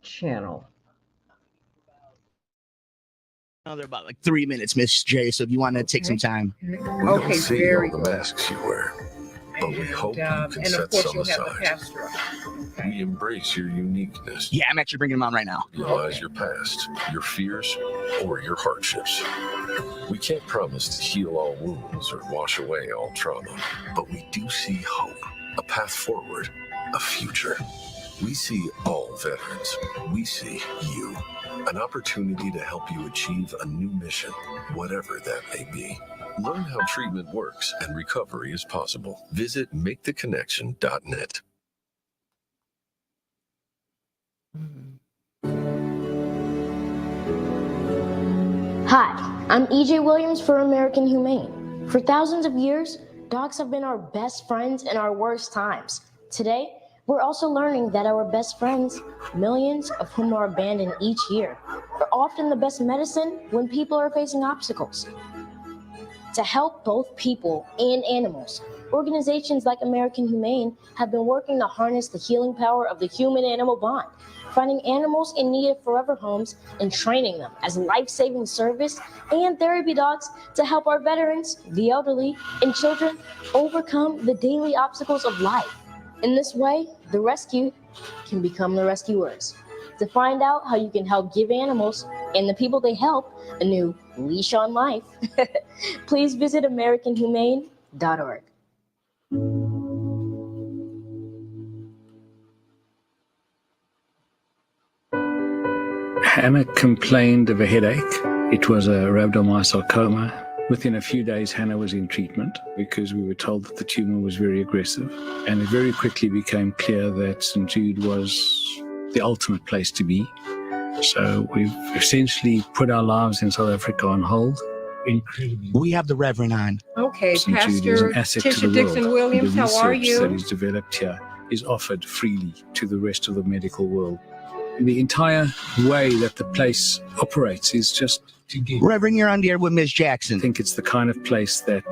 channel. They're about like 3 minutes, Miss J. So if you want to take some time. We don't see very all the good. masks you wear, but we hope you can And set of course, some you'll have the aside. pastor. Okay. We embrace your uniqueness. Yeah, I'm actually bringing them on right now. Realize your past, your fears, or your hardships. We can't promise to heal all wounds or wash away all trauma, but we do see hope, a path forward, a future. We see all veterans. We see you. An opportunity to help you achieve a new mission, whatever that may be. Learn how treatment works and recovery is possible. Visit maketheconnection.net. Hi, I'm EJ Williams for American Humane. For thousands of years, dogs have been our best friends in our worst times. Today, we're also learning that our best friends, millions of whom are abandoned each year, are often the best medicine when people are facing obstacles. To help both people and animals, organizations like American Humane have been working to harness the healing power of the human-animal bond, finding animals in need of forever homes and training them as life-saving service and therapy dogs to help our veterans, the elderly, and children overcome the daily obstacles of life. In this way, the rescued can become the rescuers. To find out how you can help give animals and the people they help a new leash on life, please visit AmericanHumane.org. Hannah complained of a headache. It was a rhabdomyosarcoma. Within a few days, Hannah was in treatment because we were told that the tumor was very aggressive. And it very quickly became clear that St. Jude was the ultimate place to be. So we've essentially put our lives in South Africa on hold. Incredibly. We have the Reverend on. Okay, St. Jude is Pastor an asset to Tisha the world. Dixon Williams, The how are research that you? is developed here is offered freely to the rest of the medical world. The entire way that the place operates is just to give. Reverend, you're on the air with Miss Jackson. I think it's the kind of place that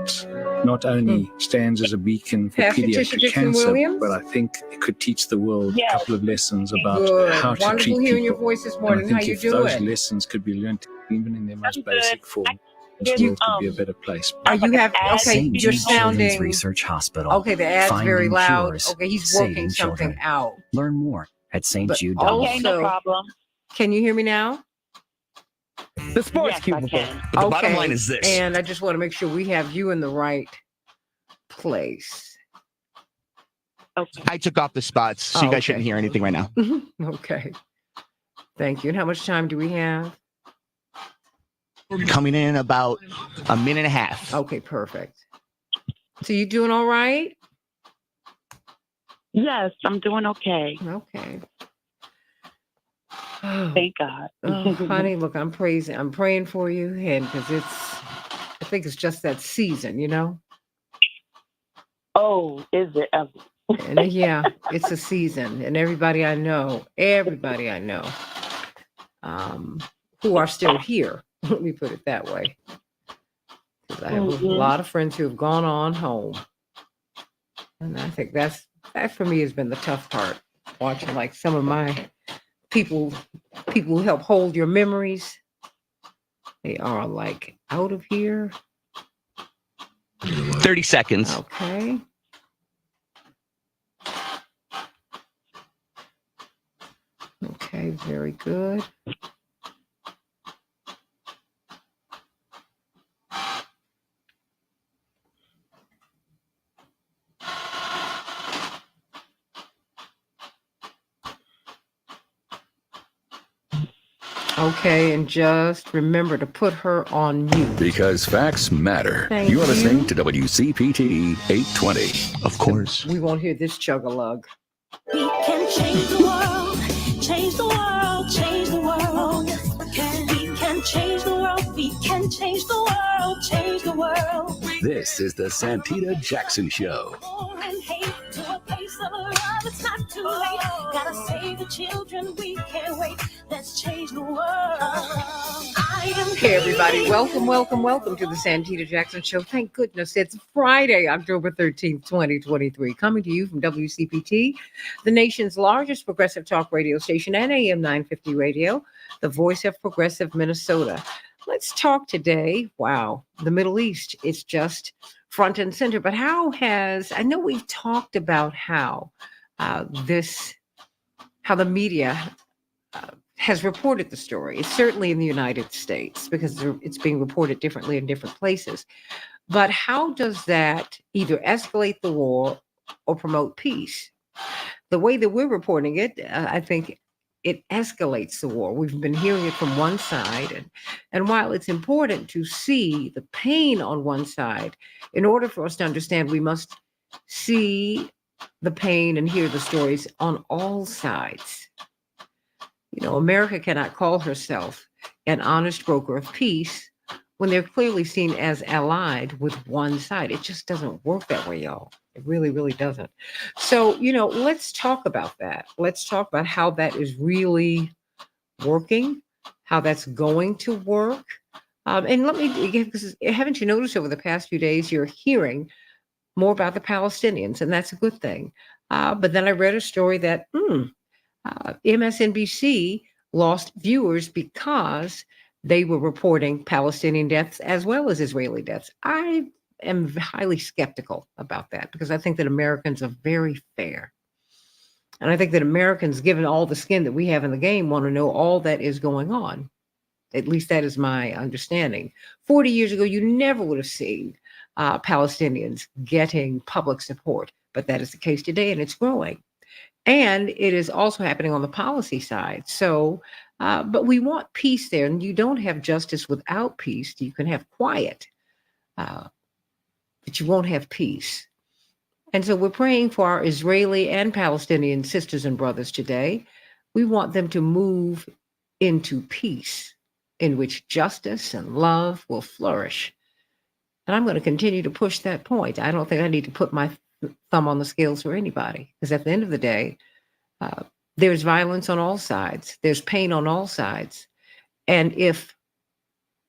not only stands as a beacon for Pastor Tisha pediatric Dixon cancer, Williams? but I think it could teach the world a couple of lessons about Good. how to Wonderful treat hearing people. your voice this And I morning. think How you if those doing? lessons could be learned even in their most I'm basic good. form, this world could be a better place. Are you have okay? St. You're Jude Children's sounding Research Hospital. okay. The ad's Finding very loud. cures, Okay, he's saving working something children. out. Learn more at But stjude.org. also- Okay, So- no problem. Can you hear me now? The sports Yes, I cubicle. can. But the bottom line is this. And I just want to make sure we have you in the right place. Okay. I took off the spots, so you guys shouldn't hear anything right now. Okay. Thank you. And how much time do we have? Coming in about a minute and a half. Okay, perfect. So you doing all right? Yes, I'm doing okay. Okay. Thank God. Oh, honey, look, I'm praying for you, and because I think it's just that season, you know. Oh, is it ever? And yeah, it's a season, and everybody I know, who are still here. Let me put it that way. 'Cause I have a lot of friends who have gone on home, and I think that for me has been the tough part. Watching like some of my people who help hold your memories, they are like out of here. 30 seconds. Okay. Okay, very good. Okay, and just remember to put her on mute. Because facts matter. Thank You are you. listening to WCPT 820. Of course. We won't hear this chug-a-lug. We can change the world, change the world, change the world. Yes, we can. We can change the world, we can change the world, change the world. This is the Santita Jackson Show. War and hate to a place of love, it's not too late. Gotta save the children, we can't wait. Let's change the world. I Hey, everybody. Welcome, welcome, welcome to the Santita Jackson Show. Thank goodness it's Friday, October 13th, 2023. Coming to you from WCPT, the nation's largest progressive talk radio station, and AM 950 radio, the voice of progressive Minnesota. Let's talk today. Wow, the Middle East is just front and center. But I know we've talked about how the media has reported the story. It's certainly in the United States because it's being reported differently in different places. But how does that either escalate the war or promote peace? The way that we're reporting it, I think it escalates the war. We've been hearing it from one side. And while it's important to see the pain on one side, in order for us to understand, we must see the pain and hear the stories on all sides. You know, America cannot call herself an honest broker of peace when they're clearly seen as allied with one side. It just doesn't work that way, y'all. It really, really doesn't. So, let's talk about that. Let's talk about how that is really working, how that's going to work. And let me, because haven't you noticed over the past few days, you're hearing more about the Palestinians, and that's a good thing. But then I read a story that, MSNBC lost viewers because they were reporting Palestinian deaths as well as Israeli deaths. I am highly skeptical about that because I think that Americans are very fair. And I think that Americans, given all the skin that we have in the game, want to know all that is going on. At least that is my understanding. 40 years ago, you never would have seen Palestinians getting public support, but that is the case today, and it's growing. And it is also happening on the policy side. So, but we want peace there. And you don't have justice without peace. You can have quiet, but you won't have peace. And so we're praying for our Israeli and Palestinian sisters and brothers today. We want them to move into peace in which justice and love will flourish. And I'm going to continue to push that point. I don't think I need to put my thumb on the scales for anybody, because at the end of the day, there's violence on all sides. There's pain on all sides. And if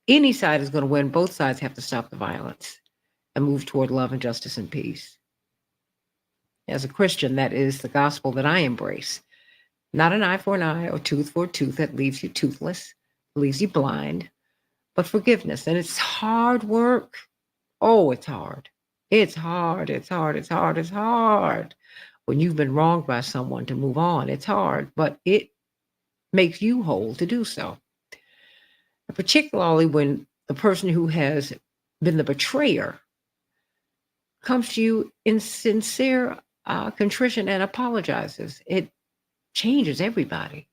any side is going to win, both sides have to stop the violence and move toward love and justice and peace. As a Christian, that is the gospel that I embrace. Not an eye for an eye or tooth for a tooth that leaves you toothless, leaves you blind, but forgiveness. And it's hard work. Oh, it's hard. It's hard. It's hard. It's hard. It's hard. When you've been wronged by someone, to move on, it's hard, but it makes you whole to do so. And particularly when the person who has been the betrayer comes to you in sincere contrition and apologizes. It changes everybody.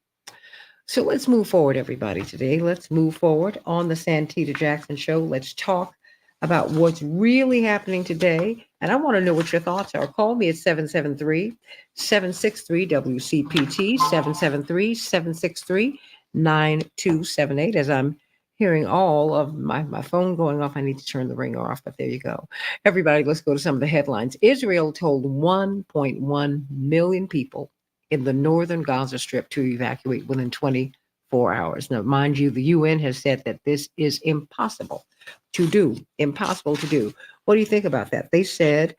So let's move forward, everybody, today. Let's move forward on the Santita Jackson Show. Let's talk about what's really happening today. And I want to know what your thoughts are. Call me at 773-763-WCPT, 773-763-9278. As I'm hearing all of my phone going off, I need to turn the ringer off, but there you go. Everybody, let's go to some of the headlines. Israel told 1.1 million people in the northern Gaza Strip to evacuate within 24 hours. Now, mind you, the UN has said that this is impossible to do. What do you think about that? They said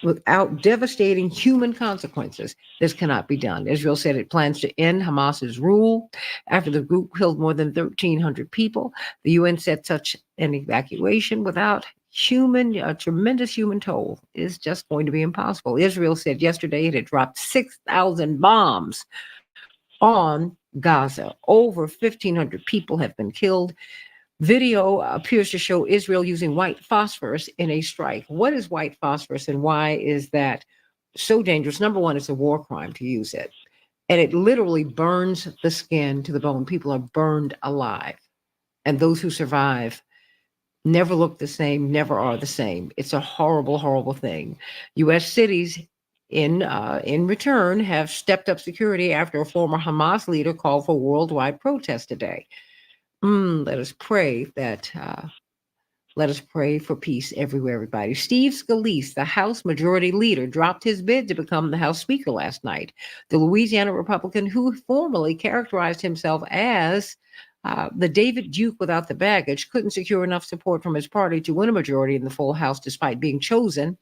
without devastating human consequences, this cannot be done. Israel said it plans to end Hamas's rule after the group killed more than 1,300 people. The UN said such an evacuation without a tremendous human toll is just going to be impossible. Israel said yesterday it had dropped 6,000 bombs on Gaza. Over 1,500 people have been killed. Video appears to show Israel using white phosphorus in a strike. What is white phosphorus and why is that so dangerous? Number one, it's a war crime to use it. And it literally burns the skin to the bone. People are burned alive. And those who survive never look the same, never are the same. It's a horrible, horrible thing. U.S. cities in return have stepped up security after a former Hamas leader called for worldwide protest today. Let us pray for peace everywhere, everybody. Steve Scalise, the House Majority Leader, dropped his bid to become the House Speaker last night. The Louisiana Republican, who formerly characterized himself as The David Duke without the baggage couldn't secure enough support from his party to win a majority in the full House despite being chosen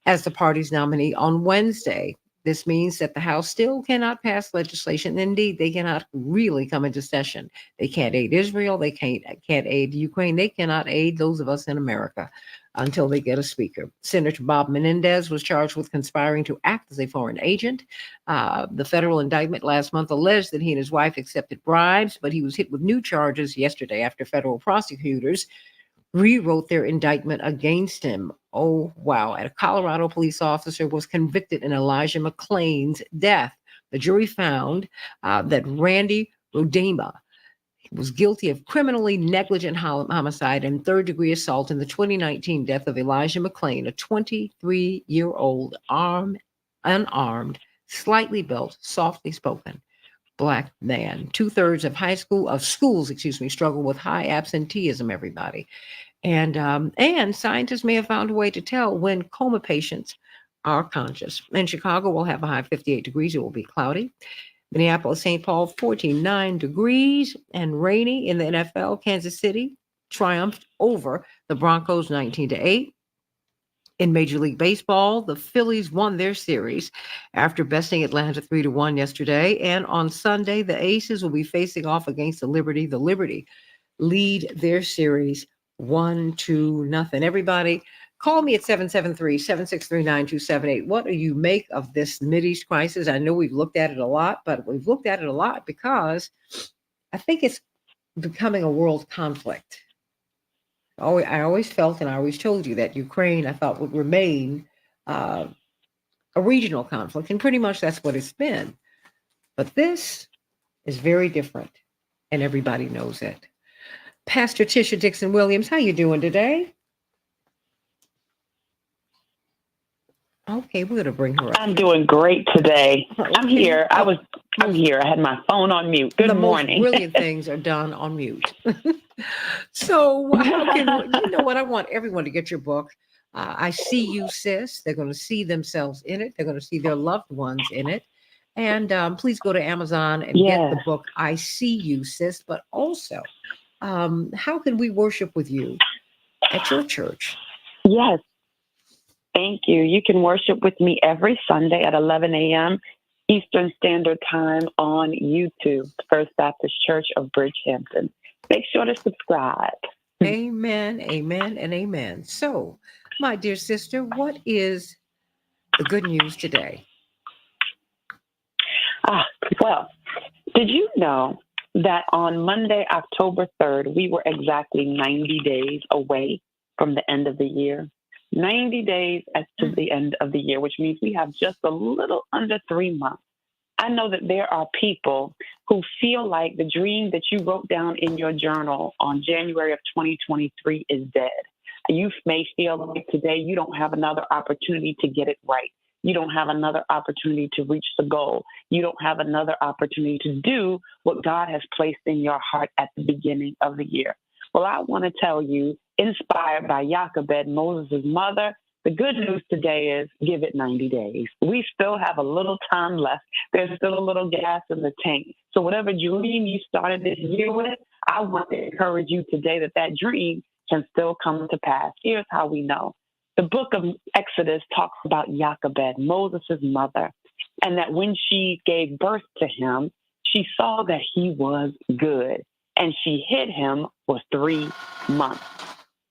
as the party's nominee on Wednesday. This means that the House still cannot pass legislation. Indeed, they cannot really come into session. They can't aid Israel. They can't aid Ukraine. They cannot aid those of us in America until they get a speaker. Senator Bob Menendez was charged with conspiring to act as a foreign agent. The federal indictment last month alleged that he and his wife accepted bribes, but he was hit with new charges yesterday after federal prosecutors rewrote their indictment against him. Oh, wow. A Colorado police officer was convicted in Elijah McClain's death. The jury found that Randy Rodema was guilty of criminally negligent homicide and third-degree assault in the 2019 death of Elijah McClain, a 23-year-old unarmed, slightly built, softly spoken Black man. 2/3 of schools struggle with high absenteeism, everybody. And scientists may have found a way to tell when coma patients are conscious. In Chicago, we'll have a high of 58 degrees. It will be cloudy. Minneapolis, St. Paul, 49 degrees and rainy. In the NFL, Kansas City triumphed over the Broncos 19-8. In Major League Baseball, the Phillies won their series after besting Atlanta 3-1 yesterday. And on Sunday, the Aces will be facing off against the Liberty. The Liberty lead their series 1-0. Everybody, call me at 773-763-9278. What do you make of this Mideast crisis? I know we've looked at it a lot, but we've looked at it a lot because I think it's becoming a world conflict. I always felt, and I always told you, that Ukraine, I thought, would remain a regional conflict, and pretty much that's what it's been. But this is very different, and everybody knows it. Pastor Tisha Dixon Williams, how you doing today? Okay, we're going to bring her up. I'm doing great today. I'm here. I'm here. I had my phone on mute. Good morning. Most brilliant things are done on mute. So you know what? I want everyone to get your book. I See You, Sis. They're going to see themselves in it. They're going to see their loved ones in it. And please go to Amazon and get the book, I See You, Sis. But also, how can we worship with you at your church? Yes. Thank you. You can worship with me every Sunday at 11 a.m. Eastern Standard Time on YouTube, First Baptist Church of Bridgehampton. Make sure to subscribe. Amen, amen, and amen. So, my dear sister, what is the good news today? Well, did you know that on Monday, October 3rd, we were exactly 90 days away from the end of the year? 90 days to the end of the year, which means we have just a little under 3 months. I know that there are people who feel like the dream that you wrote down in your journal on January of 2023 is dead. You may feel like today you don't have another opportunity to get it right. You don't have another opportunity to reach the goal. You don't have another opportunity to do what God has placed in your heart at the beginning of the year. Well, I want to tell you, inspired by Jochebed, Moses' mother, the good news today is give it 90 days. We still have a little time left. There's still a little gas in the tank. So whatever dream you started this year with, I want to encourage you today that dream can still come to pass. Here's how we know. The book of Exodus talks about Jochebed, Moses' mother, and that when she gave birth to him, she saw that he was good, and she hid him for 3 months.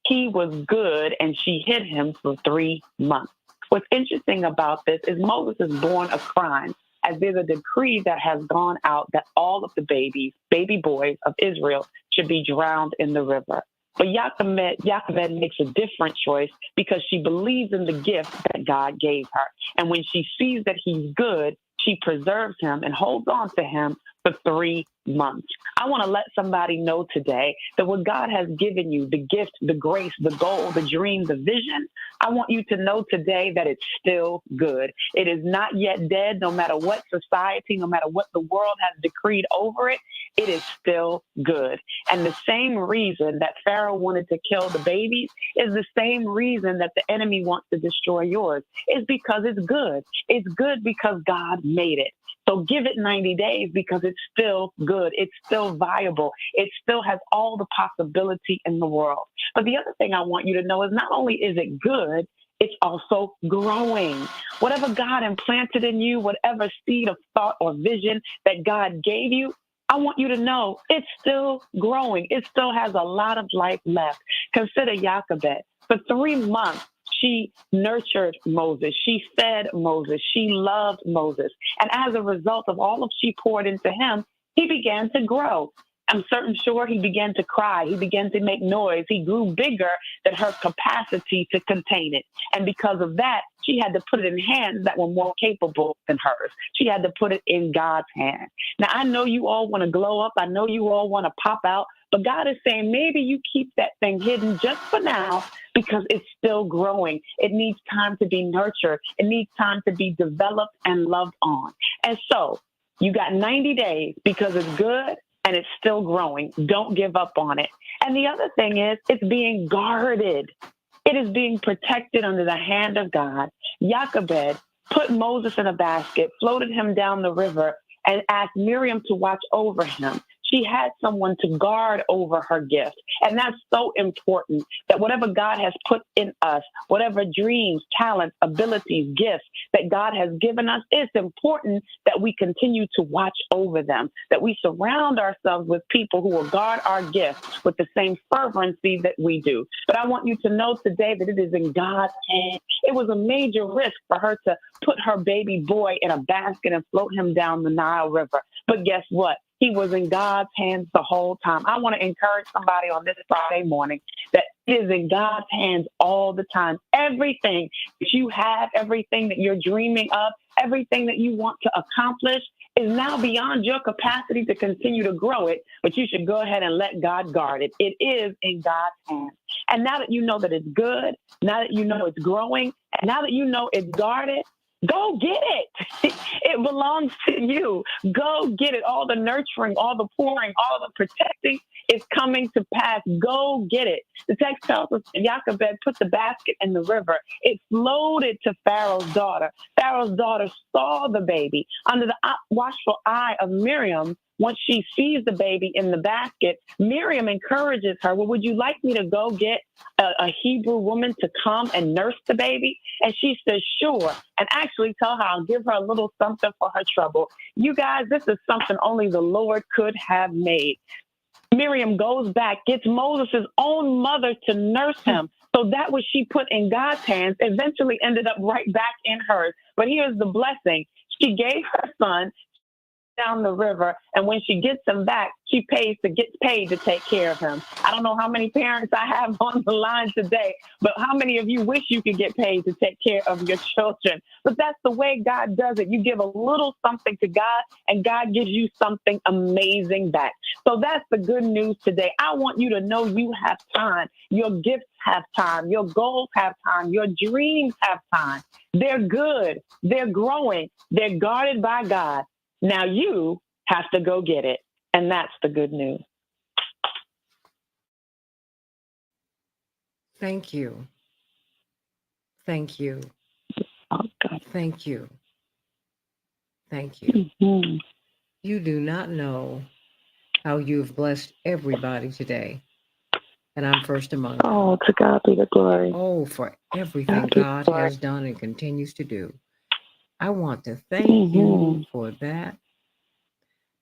He was good, and she hid him for 3 months. What's interesting about this is Moses is born a crime, as there's a decree that has gone out that all of the baby boys of Israel should be drowned in the river. But Jochebed makes a different choice because she believes in the gift that God gave her. And when she sees that he's good, she preserves him and holds on to him for 3 months. I want to let somebody know today that what God has given you, the gift, the grace, the goal, the dream, the vision, I want you to know today that it's still good. It is not yet dead, no matter what society, no matter what the world has decreed over it, it is still good. And the same reason that Pharaoh wanted to kill the babies is the same reason that the enemy wants to destroy yours. It's because it's good. It's good because God made it. So give it 90 days because it's still good. It's still viable. It still has all the possibility in the world. But the other thing I want you to know is not only is it good, it's also growing. Whatever God implanted in you, whatever seed of thought or vision that God gave you, I want you to know it's still growing. It still has a lot of life left. Consider Jochebed. For 3 months, she nurtured Moses. She fed Moses. She loved Moses. And as a result of all of she poured into him, he began to grow. I'm sure he began to cry. He began to make noise. He grew bigger than her capacity to contain it. And because of that, she had to put it in hands that were more capable than hers. She had to put it in God's hands. Now, I know you all want to glow up. I know you all want to pop out. But God is saying maybe you keep that thing hidden just for now because it's still growing. It needs time to be nurtured. It needs time to be developed and loved on. And so you got 90 days because it's good and it's still growing. Don't give up on it. And the other thing is it's being guarded. It is being protected under the hand of God. Jochebed put Moses in a basket, floated him down the river, and asked Miriam to watch over him. She had someone to guard over her gift. And that's so important that whatever God has put in us, whatever dreams, talents, abilities, gifts that God has given us, it's important that we continue to watch over them, that we surround ourselves with people who will guard our gifts with the same fervency that we do. But I want you to know today that it is in God's hand. It was a major risk for her to put her baby boy in a basket and float him down the Nile River. But guess what? He was in God's hands the whole time. I want to encourage somebody on this Friday morning that it is in God's hands all the time. Everything that you have, everything that you're dreaming of, everything that you want to accomplish is now beyond your capacity to continue to grow it, but you should go ahead and let God guard it. It is in God's hands. And now that you know that it's good, now that you know it's growing, and now that you know it's guarded, go get it. It belongs to you. Go get it. All the nurturing, all the pouring, all the protecting is coming to pass. Go get it. The text tells us that Jochebed put the basket in the river. It floated to Pharaoh's daughter. Pharaoh's daughter saw the baby under the watchful eye of Miriam. Once she sees the baby in the basket, Miriam encourages her, well, would you like me to go get a Hebrew woman to come and nurse the baby? And she says, sure. And actually tell her I'll give her a little something for her trouble. You guys, this is something only the Lord could have made. Miriam goes back, gets Moses' own mother to nurse him. So that which she put in God's hands eventually ended up right back in hers. But here's the blessing. She gave her son down the river, and when she gets him back, she gets paid to take care of him. I don't know how many parents I have on the line today, but how many of you wish you could get paid to take care of your children? But that's the way God does it. You give a little something to God, and God gives you something amazing back. So that's the good news today. I want you to know you have time. Your gifts have time. Your goals have time. Your dreams have time. They're good. They're growing. They're guarded by God. Now you have to go get it. And that's the good news. Thank you. Thank you. Oh, God. Thank you. Thank you. Mm-hmm. You do not know how you've blessed everybody today. And I'm first among them. Oh, to God be the glory. Oh, for everything God has done and continues to do. I want to thank you for that.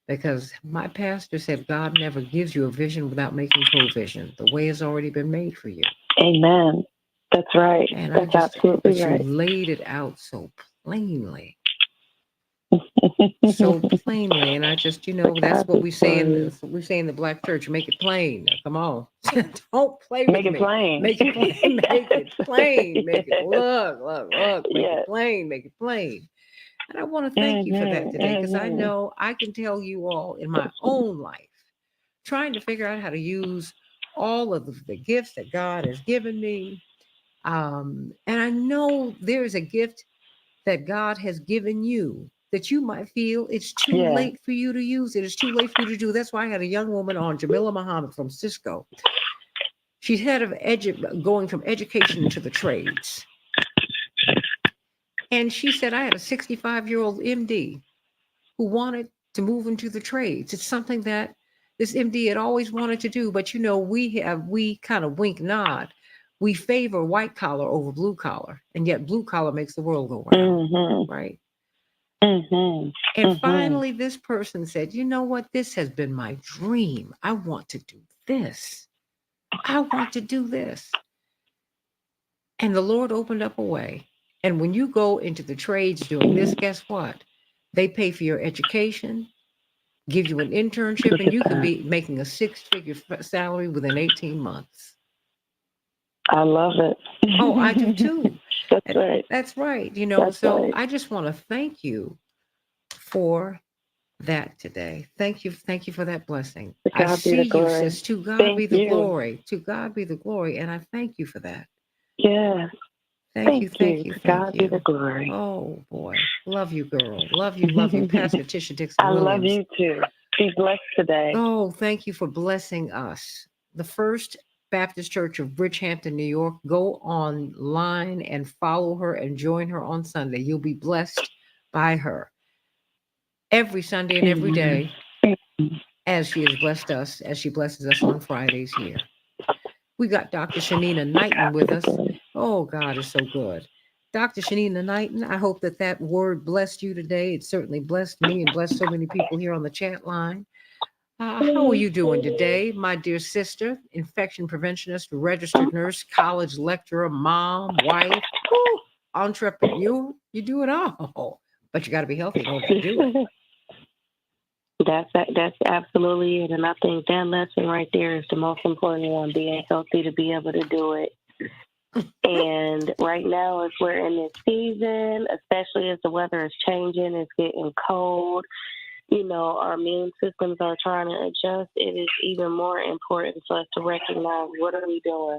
Because my pastor said God never gives you a vision without making provision. The way has already been made for you. Amen. That's right. And That's absolutely right. You laid it out so plainly. So plainly. And I just, that's what we say in the Black church. Make it plain. Now, come on. Don't play with me. Make it plain. Make it plain. Make it plain. Make it look. Make it plain. Make it plain. And I want to thank you for that today, because I know I can tell you all in my own life, trying to figure out how to use all of the gifts that God has given me. And I know there's a gift that God has given you that you might feel it's too late for you to use. It is too late for you to do. That's why I had a young woman on, Jamila Muhammad from Cisco. She's head of going from education to the trades. And she said, I had a 65-year-old MD who wanted to move into the trades. It's something that this MD had always wanted to do, but we kind of wink nod. We favor white collar over blue collar, and yet blue collar makes the world go round, Mm-hmm. right? Mm-hmm. And finally, this person said, you know what? This has been my dream. I want to do this. I want to do this. And the Lord opened up a way. And when you go into the trades doing this, guess what? They pay for your education, give you an internship, Look and at you can that. be making a six-figure salary within 18 months. I love it. Oh, I do too. That's right. That's right. That's So right. I just want to thank you for that today. Thank you. Thank you for that blessing. To I God be see the you, glory. sis. To God Thank be the you. glory. To God be the glory. And I thank you for that. Yes. Thank you. Thank you. To Thank God be the you. glory. Oh boy. Love you, girl. Love you. Love you. Pastor Tisha Dixon I love Williams. you too. Be blessed today. Oh, thank you for blessing us. The First Baptist Church of Bridgehampton, New York. Go online and follow her and join her on Sunday. You'll be blessed by her every Sunday and every day, as she has blessed us, as she blesses us on Fridays here. We got Dr. Shanina Knighton with us. Oh, God is so good. Dr. Shanina Knighton, I hope that word blessed you today. It certainly blessed me and blessed so many people here on the chat line. How are you doing today, my dear sister? Infection preventionist, registered nurse, college lecturer, mom, wife, entrepreneur. You do it all, but you got to be healthy in order to do it. That's absolutely it. And I think that lesson right there is the most important one, being healthy to be able to do it. And right now, as we're in this season, especially as the weather is changing, it's getting cold, our immune systems are trying to adjust. It is even more important for us to recognize what are we doing.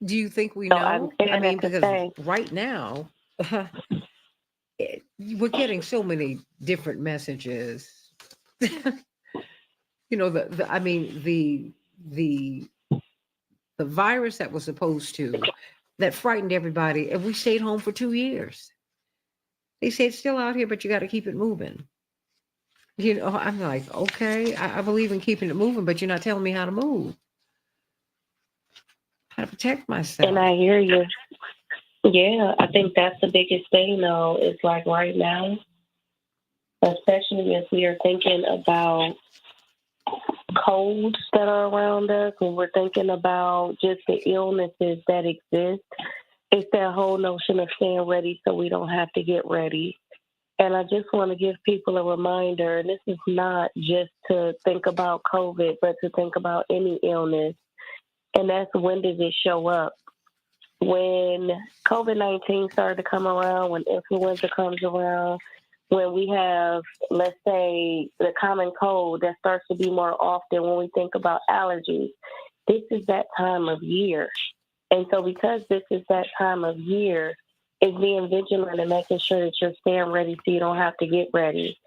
Do you think we know? I mean, because right now, we're getting so many different messages. The virus that was that frightened everybody, and we stayed home for 2 years. They say it's still out here, but you got to keep it moving. I'm like, okay, I believe in keeping it moving, but you're not telling me how to move, how to protect myself. And I hear you. Yeah, I think that's the biggest thing, though, is like right now, especially if we are thinking about colds that are around us, when we're thinking about just the illnesses that exist, it's that whole notion of staying ready so we don't have to get ready. And I just want to give people a reminder, and this is not just to think about COVID, but to think about any illness. And that's, when does it show up? When COVID-19 started to come around, when influenza comes around, when we have, let's say, the common cold that starts to be more often, when we think about allergies, this is that time of year. And so because this is that time of year, it's being vigilant and making sure that you're staying ready so you don't have to get ready.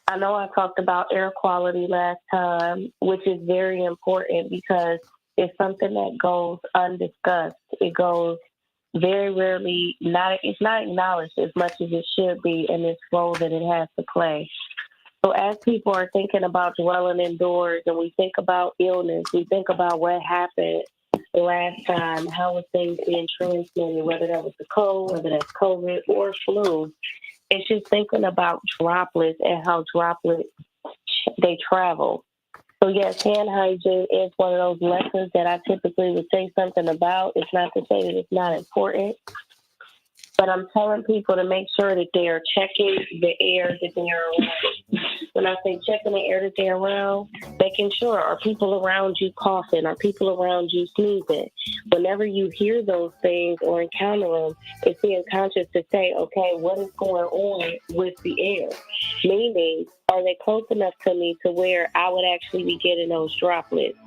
I know I talked about air quality last time, which is very important because it's something that goes undiscussed. It goes very rarely, it's not acknowledged as much as it should be in this role that it has to play. So as people are thinking about dwelling indoors and we think about illness, we think about what happened the last time, how was things being transmitted, whether that was the cold, whether that's COVID or flu. It's just thinking about droplets and how droplets, they travel. So yes, hand hygiene is one of those lessons that I typically would say something about. It's not to say that it's not important, but I'm telling people to make sure that they are checking the air that they are around. When I say checking the air that they're around, making sure, are people around you coughing? Are people around you sneezing? Whenever you hear those things or encounter them, it's being conscious to say, okay, what is going on with the air? Meaning, are they close enough to me to where I would actually be getting those droplets?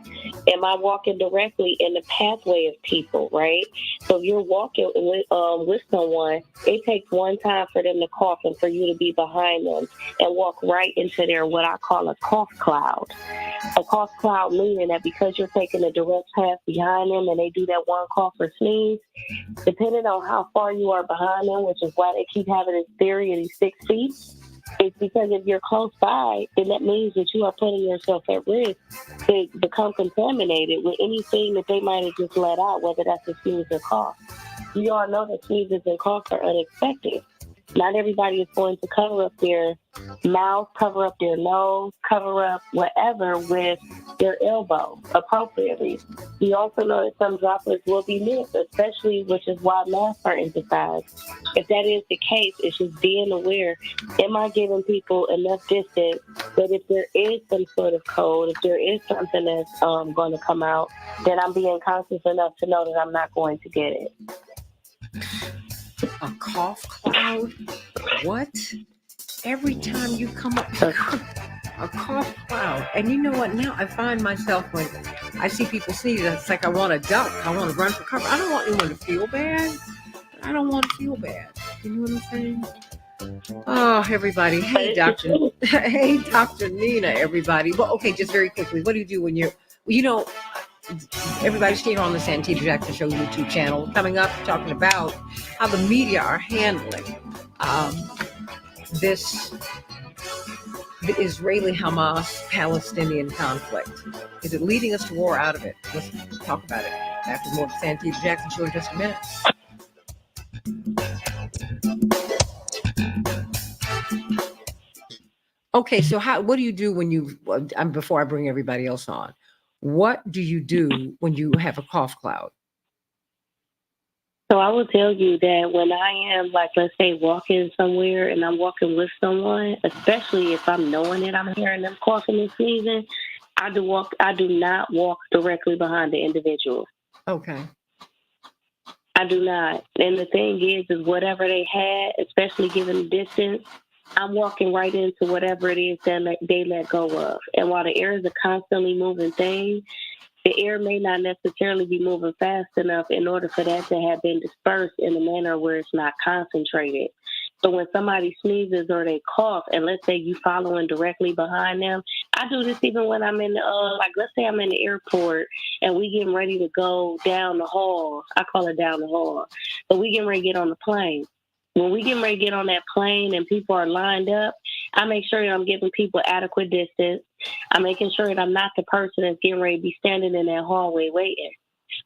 Am I walking directly in the pathway of people, right? So if you're walking with someone, it takes one time for them to cough and for you to be behind them and walk right into their what I call a cough cloud. A cough cloud meaning that because you're taking a direct path behind them and they do that one cough or sneeze, depending on how far you are behind them, which is why they keep having this theory of these 6 feet, it's because if you're close by, then that means that you are putting yourself at risk to become contaminated with anything that they might have just let out, whether that's a sneeze or cough. You all know that sneezes and coughs are unexpected. Not everybody is going to cover up their mouth, cover up their nose, cover up whatever with their elbow appropriately. You also know that some droplets will be missed, especially, which is why masks are emphasized. If that is the case, it's just being aware. Am I giving people enough distance that if there is some sort of cold, if there is something that's going to come out, then I'm being conscious enough to know that I'm not going to get it. A cough cloud? What? Every time you come up, a cough cloud. And you know what? Now I find myself when I see people sneeze, it's like I want to duck. I want to run for cover. I don't want anyone to feel bad. I don't want to feel bad. You know what I'm saying? Oh, everybody. Hey, Dr. Hey, Dr. Nina, everybody. Well, okay, just very quickly. What do you do when you're, everybody's here on the Santita Jackson Show YouTube channel. Coming up, talking about how the media are handling the Israeli-Hamas-Palestinian conflict. Is it leading us to war out of it? Let's talk about it after more of the Santita Jackson Show in just a minute. Okay, so what do you do when before I bring everybody else on, what do you do when you have a cough cloud? So I will tell you that when I am, like, let's say, walking somewhere and I'm walking with someone, especially if I'm knowing that I'm hearing them coughing and sneezing, I do not walk directly behind the individual. Okay. I do not. And the thing is whatever they had, especially given the distance, I'm walking right into whatever it is that they let go of. And while the air is a constantly moving thing, the air may not necessarily be moving fast enough in order for that to have been dispersed in a manner where it's not concentrated. So when somebody sneezes or they cough, and let's say you following directly behind them, I do this even when I'm in let's say I'm in the airport and we getting ready to go down the hall. I call it down the hall. But we getting ready to get on the plane. When we getting ready to get on that plane and people are lined up, I make sure that I'm giving people adequate distance. I'm making sure that I'm not the person that's getting ready to be standing in that hallway waiting.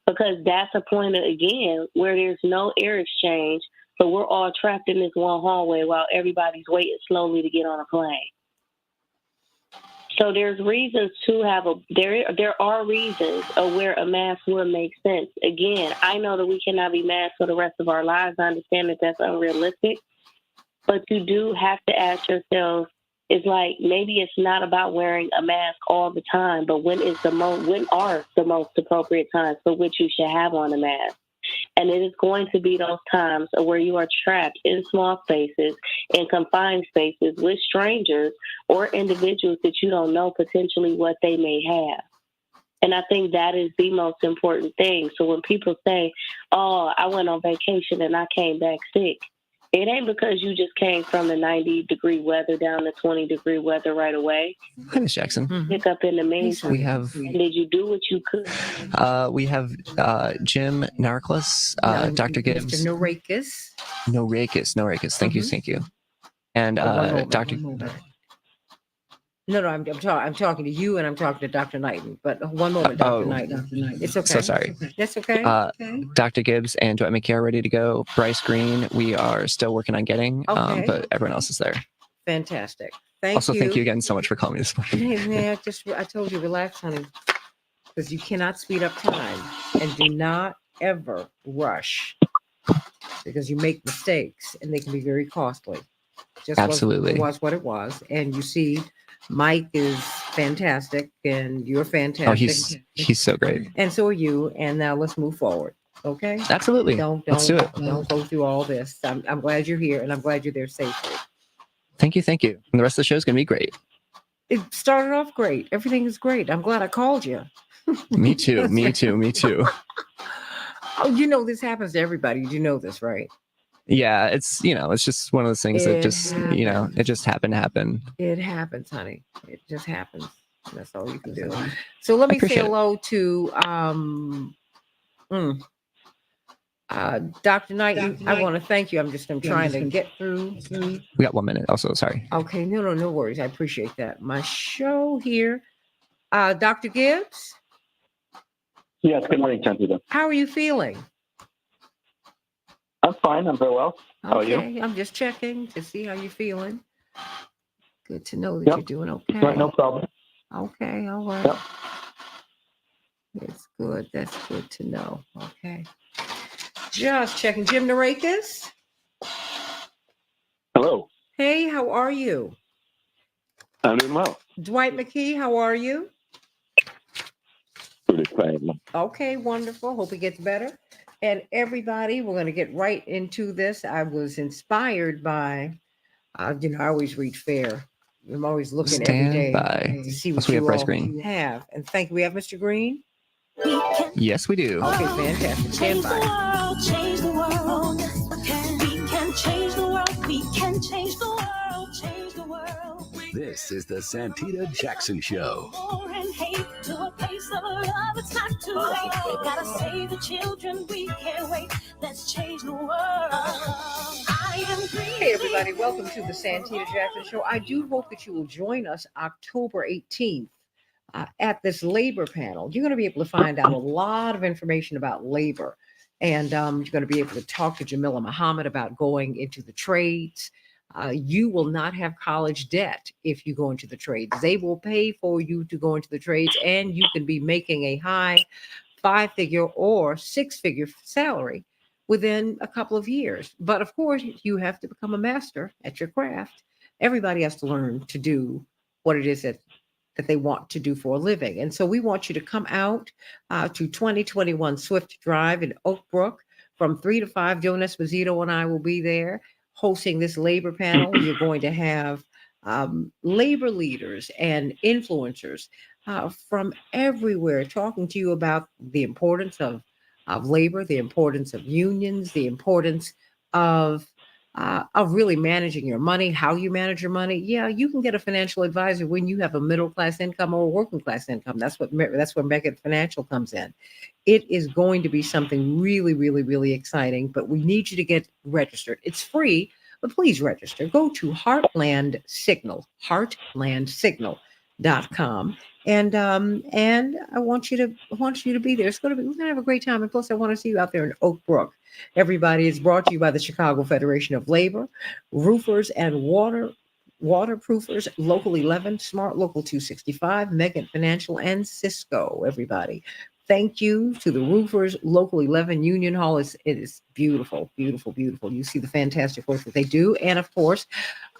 Because that's a point, again, where there's no air exchange, so we're all trapped in this one hallway while everybody's waiting slowly to get on a plane. So there's reasons to have there are reasons of where a mask would make sense. Again, I know that we cannot be masked for the rest of our lives. I understand that that's unrealistic, but you do have to ask yourself, it's like, maybe it's not about wearing a mask all the time, but when are the most appropriate times for which you should have on a mask? And it is going to be those times where you are trapped in small spaces, in confined spaces with strangers or individuals that you don't know potentially what they may have. And I think that is the most important thing. So when people say, oh, I went on vacation and I came back sick, it ain't because you just came from the 90-degree weather down to 20-degree weather right away. Hi, Ms. Jackson. Pick up in the meantime. We have. And did you do what you could? We have Jim Narclis, Dr. Gibbs. Mr. Norakis. Thank you. And Dr. No, I'm talking to you, and I'm talking to Dr. Knighton. But one moment, Dr. Knighton. It's okay. So sorry. That's okay. Dr. Gibbs and Dwight McKay are ready to go. Bryce Green, we are still working on getting, but everyone else is there. Fantastic. Thank you again so much for calling me this morning. Hey, man, I told you, relax, honey, because you cannot speed up time, and do not ever rush, because you make mistakes, and they can be very costly. Absolutely. It was what it was, and you see. Mike is fantastic, and you're fantastic. Oh, he's so great. And so are you. And now let's move forward. Okay? Absolutely. Let's do it. Don't go through all this. I'm glad you're here, and I'm glad you're there safely. Thank you. And the rest of the show is going to be great. It started off great. Everything is great. I'm glad I called you. Me too. Me too. Me too. Oh, you know this happens to everybody. You know this, right? Yeah, it's it's just one of those things that just happens. it just happened to happen. It happens, honey. It just happens. That's all you can do. So let me say hello to Dr. Knight. I want to thank you. I'm trying to get through. We got 1 minute. Also, sorry. Okay, no worries. I appreciate that. My show here. Dr. Gibbs. Yes, good morning, Santita. How are you feeling? I'm fine. I'm very well. How are you? I'm just checking to see how you're feeling. Good to know that you're doing okay. Right, no problem. Okay, all right. Yep. It's good. That's good to know. Okay. Just checking. Jim Narakis. Hello. Hey, how are you? I'm doing well. Dwight McKee, how are you? Pretty fine. Okay, wonderful. Hope it gets better. And everybody, we're going to get right into this. I was inspired by, I always read FAIR. I'm always looking every day to see what you all have. And thank you. We have Mr. Green. Yes, we do. Okay, fantastic. Stand by. Change the world. We can change the world. We can change the world. Change the world. This is the Santita Jackson Show. War and hate to a place of love. It's not too late. We gotta save the children. We can't wait. Let's change the world. I am green. Hey, everybody. Welcome to the Santita Jackson Show. I do hope that you will join us October 18th. At this labor panel. You're going to be able to find out a lot of information about labor. And you're going to be able to talk to Jamila Muhammad about going into the trades. You will not have college debt if you go into the trades. They will pay for you to go into the trades, and you can be making a high 5-figure or 6-figure salary within a couple of years. But of course, you have to become a master at your craft. Everybody has to learn to do what it is that they want to do for a living. And so we want you to come out to 2021 Swift Drive in Oak Brook from 3 to 5. Joan Esposito and I will be there hosting this labor panel. You're going to have labor leaders and influencers from everywhere talking to you about the importance of labor, the importance of unions, the importance of really managing your money, how you manage your money. Yeah, you can get a financial advisor when you have a middle class income or a working class income. That's where Megan Financial comes in. It is going to be something really, really, really exciting, but we need you to get registered. It's free, but please register. Go to Heartland Signal, heartlandsignal.com. And I want you to be there. We're gonna have a great time. And plus, I want to see you out there in Oak Brook. Everybody is brought to you by the Chicago Federation of Labor, Roofers and Waterproofers, Local 11, Smart Local 265, Megan Financial, and Cisco. Everybody, thank you to the Roofers, Local 11 Union Hall. It is beautiful, beautiful, beautiful. You see the fantastic work that they do. And of course,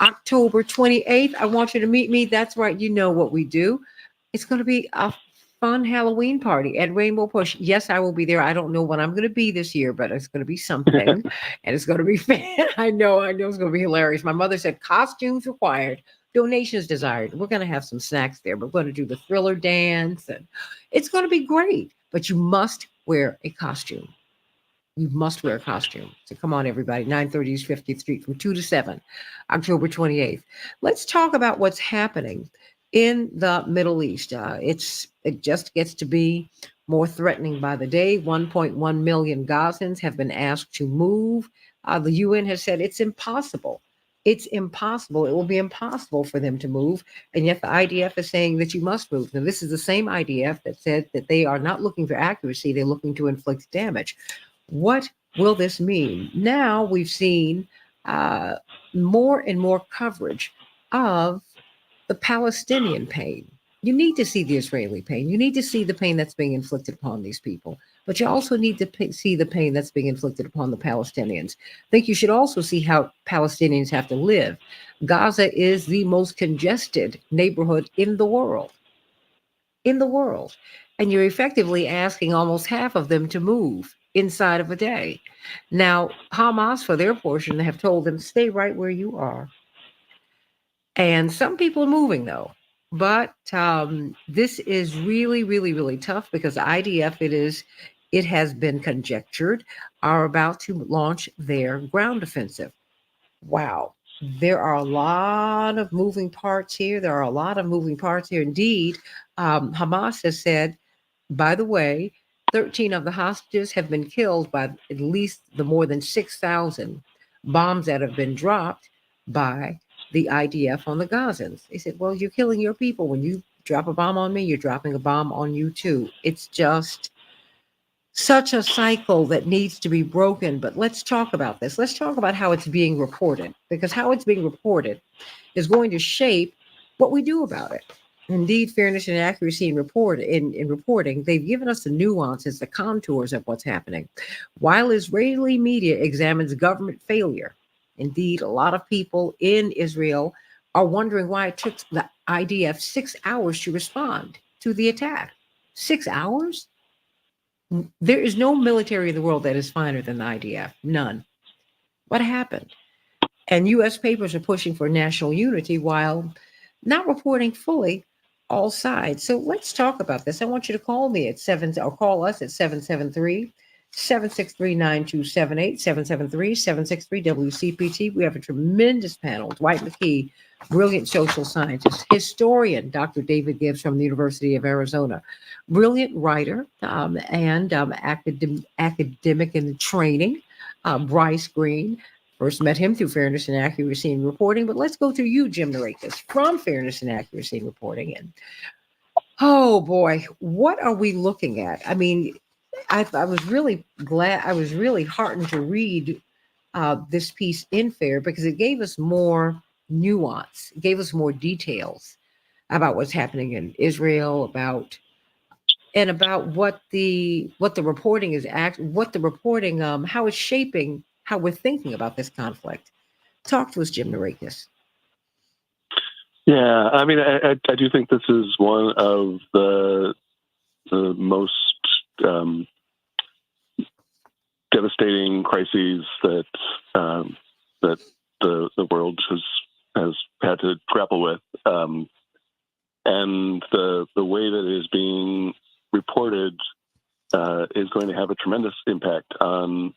October 28th, I want you to meet me. That's right. You know what we do. It's going to be a fun Halloween party at Rainbow Push. Yes, I will be there. I don't know what I'm going to be this year, but it's going to be something. And it's going to be fun. I know it's going to be hilarious. My mother said costumes required, donations desired. We're going to have some snacks there. We're going to do the Thriller dance, and it's going to be great. But you must wear a costume. You must wear a costume. So come on, everybody. 930 East 50th Street from 2 to 7, October 28th. Let's talk about what's happening in the Middle East. It just gets to be more threatening by the day. 1.1 million Gazans have been asked to move. The UN has said it's impossible. It's impossible. It will be impossible for them to move. And yet the IDF is saying that you must move. Now, this is the same IDF that said that they are not looking for accuracy. They're looking to inflict damage. What will this mean? Now we've seen more and more coverage of the Palestinian pain. You need to see the Israeli pain. You need to see the pain that's being inflicted upon these people. But you also need to see the pain that's being inflicted upon the Palestinians. I think you should also see how Palestinians have to live. Gaza is the most congested neighborhood in the world. In the world. And you're effectively asking almost half of them to move inside of a day. Now, Hamas, for their portion, have told them, stay right where you are. And some people are moving, though. But this is really, really, really tough because IDF, it has been conjectured, are about to launch their ground offensive. Wow. There are a lot of moving parts here. There are a lot of moving parts here. Indeed, Hamas has said, by the way, 13 of the hostages have been killed by at least the more than 6,000 bombs that have been dropped by the IDF on the Gazans. They said, well, you're killing your people. When you drop a bomb on me, you're dropping a bomb on you too. It's just such a cycle that needs to be broken. But let's talk about this. Let's talk about how it's being reported, because how it's being reported is going to shape what we do about it. Indeed, fairness and accuracy in reporting, they've given us the nuances, the contours of what's happening. While Israeli media examines government failure, indeed, a lot of people in Israel are wondering why it took the IDF 6 hours to respond to the attack. 6 hours? There is no military in the world that is finer than the IDF. None. What happened? And U.S. papers are pushing for national unity while not reporting fully all sides. So let's talk about this. I want you to call me at call us at 773-763-9278, 773-763 WCPT. We have a tremendous panel. Dwight McKee, brilliant social scientist, historian, Dr. David Gibbs from the University of Arizona, brilliant writer and academic in training, Bryce Green. First met him through Fairness and Accuracy in Reporting, but let's go to you, Jim Narakis, from Fairness and Accuracy in Reporting. And oh boy, what are we looking at? I mean, I was really glad, I was really heartened to read this piece in Fair because it gave us more nuance, gave us more details about what's happening in Israel, about what the reporting is how it's shaping how we're thinking about this conflict. Talk to us, Jim Narakis. Yeah, I mean, I do think this is one of the most devastating crises that the world has had to grapple with, and the way that it is being reported is going to have a tremendous impact on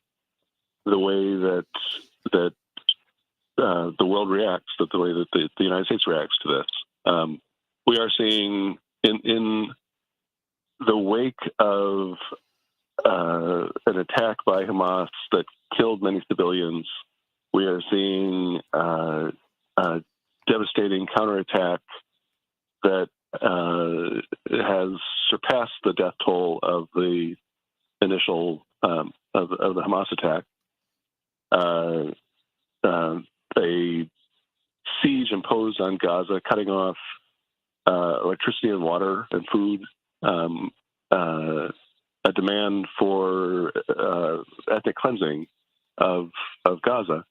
the way that the world reacts, the way that the United States reacts to this. We are seeing in the wake of an attack by Hamas that killed many civilians, we are seeing a devastating counterattack that has surpassed the death toll of the initial of the Hamas attack. A siege imposed on Gaza, cutting off electricity and water and food, a demand for ethnic cleansing of Gaza.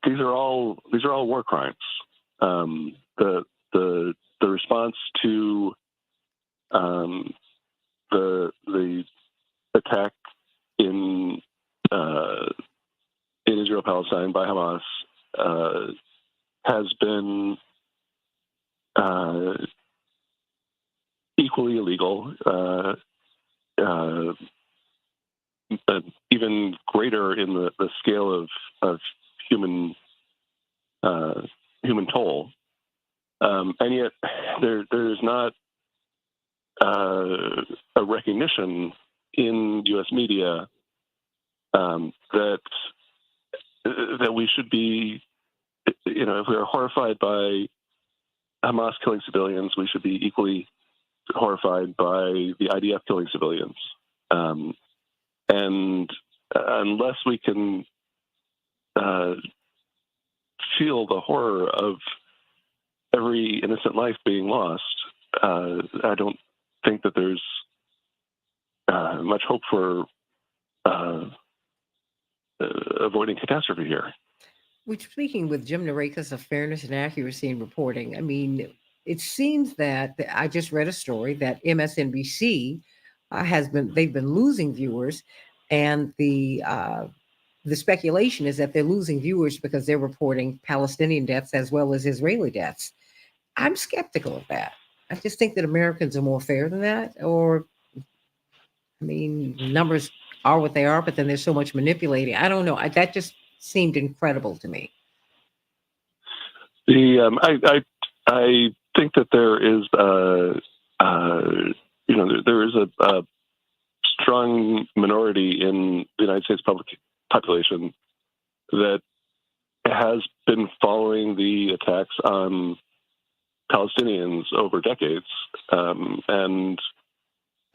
These are all war crimes. The response to the attack in Israel-Palestine by Hamas has been equally illegal, even greater in the scale of human toll, and yet there's not a recognition in U.S. media that we should be, if we are horrified by Hamas killing civilians, we should be equally horrified by the IDF killing civilians. And unless we can feel the horror of every innocent life being lost, I don't think that there's much hope for avoiding catastrophe here. We're speaking with Jim Narakis of Fairness and Accuracy in Reporting. I mean, it seems that I just read a story that MSNBC they've been losing viewers, and the speculation is that they're losing viewers because they're reporting Palestinian deaths as well as Israeli deaths. I'm skeptical of that. I just think that Americans are more fair than that. Or, I mean, numbers are what they are, but then there's so much manipulating. I don't know. That just seemed incredible to me. I think that there is there is a strong minority in the United States public population that has been following the attacks on Palestinians over decades and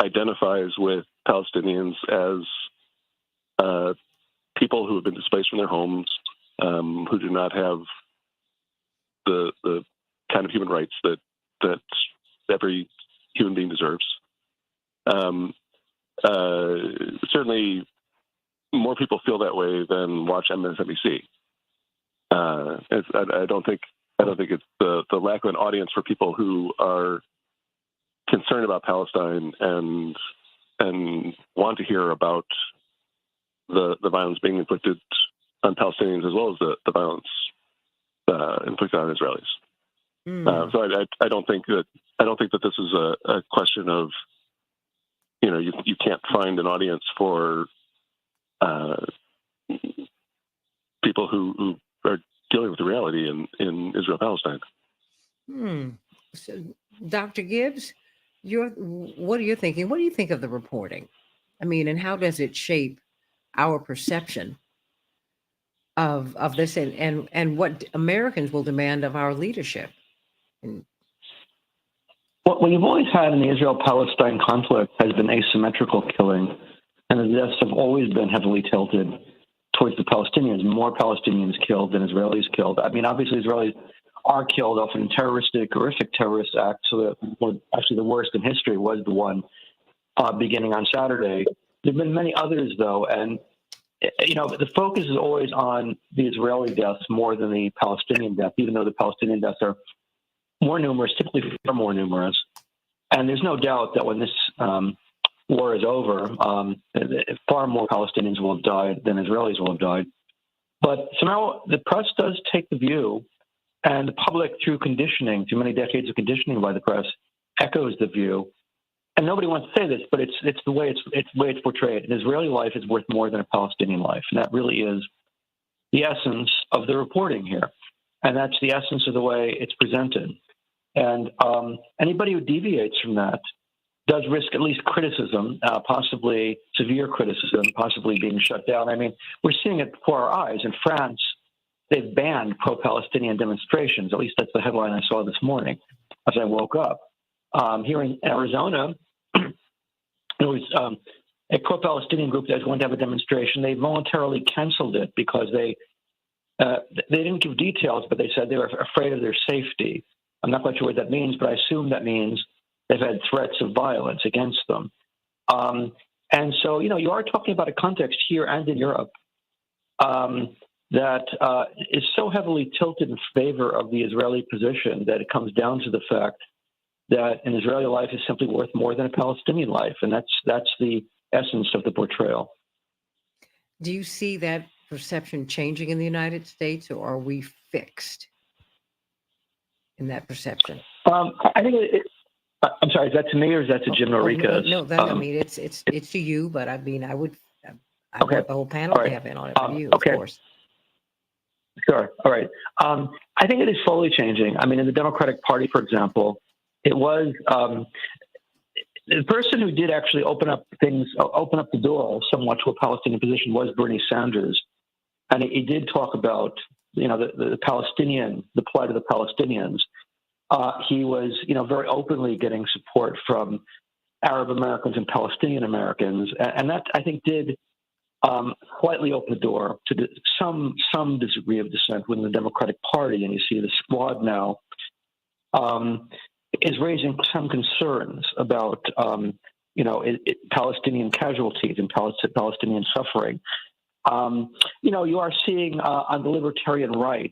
identifies with Palestinians as people who have been displaced from their homes, who do not have the kind of human rights that every human being deserves. Certainly, more people feel that way than watch MSNBC. I don't think it's the lack of an audience for people who are concerned about Palestine and want to hear about the violence being inflicted on Palestinians as well as the violence inflicted on Israelis. So I don't think that this is a question of you can't find an audience for people who are dealing with the reality in Israel Palestine. So, Dr. Gibbs, what are you thinking? What do you think of the reporting? I mean, and how does it shape our perception of this and what Americans will demand of our leadership? What you've always had in the Israel-Palestine conflict has been asymmetrical killing, and the deaths have always been heavily tilted towards the Palestinians. More Palestinians killed than Israelis killed. I mean, obviously, Israelis are killed often in horrific terrorist acts. So actually the worst in history was the one beginning on Saturday. There have been many others, though, and the focus is always on the Israeli deaths more than the Palestinian deaths, even though the Palestinian deaths are more numerous, typically far more numerous. And there's no doubt that when this war is over, far more Palestinians will have died than Israelis will have died. But somehow the press does take the view, and the public, through many decades of conditioning by the press, echoes the view. And nobody wants to say this, but it's the way it's portrayed. An Israeli life is worth more than a Palestinian life, and that really is the essence of the reporting here. And that's the essence of the way it's presented. And anybody who deviates from that does risk at least criticism, possibly severe criticism, possibly being shut down. I mean, we're seeing it before our eyes. In France, they've banned pro-Palestinian demonstrations. At least that's the headline I saw this morning as I woke up. Here in Arizona, there was a pro-Palestinian group that was going to have a demonstration. They voluntarily canceled it because they didn't give details, but they said they were afraid of their safety. I'm not quite sure what that means, but I assume that means they've had threats of violence against them. And so, you are talking about a context here and in Europe that is so heavily tilted in favor of the Israeli position that it comes down to the fact that an Israeli life is simply worth more than a Palestinian life. And that's the essence of the portrayal. Do you see that perception changing in the United States, or are we fixed in that perception? I think I'm sorry, is that to me or is that to Jim Noricas? No, I mean, it's to you, but I mean, I want the whole panel to have in on it for you, of course. Sure. All right. I think it is slowly changing. I mean, in the Democratic Party, for example, it was the person who did actually open up the door somewhat to a Palestinian position was Bernie Sanders. And he did talk about, the plight of the Palestinians. He was, very openly getting support from Arab Americans and Palestinian Americans. And that, I think, did slightly open the door to some degree of dissent within the Democratic Party. And you see the squad now is raising some concerns about, Palestinian casualties and Palestinian suffering. You are seeing on the libertarian right,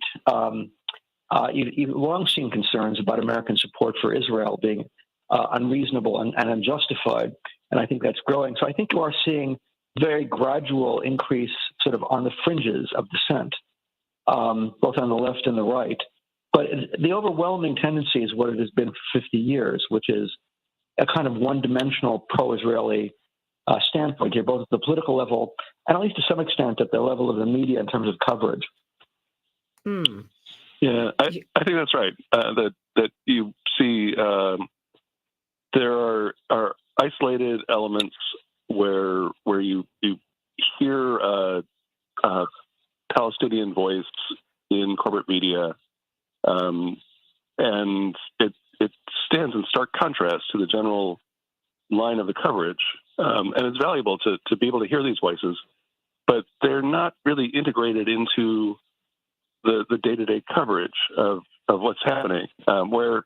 you've long seen concerns about American support for Israel being unreasonable and unjustified, and I think that's growing. So I think you are seeing very gradual increase sort of on the fringes of dissent, both on the left and the right. But the overwhelming tendency is what it has been for 50 years, which is a kind of one-dimensional pro-Israeli standpoint here, both at the political level and at least to some extent at the level of the media in terms of coverage. Yeah, I think that's right. That you see there are isolated elements where you hear Palestinian voice in corporate media, and it stands in stark contrast to the general line of the coverage. And it's valuable to be able to hear these voices, but they're not really integrated into the day-to-day coverage of what's happening. Where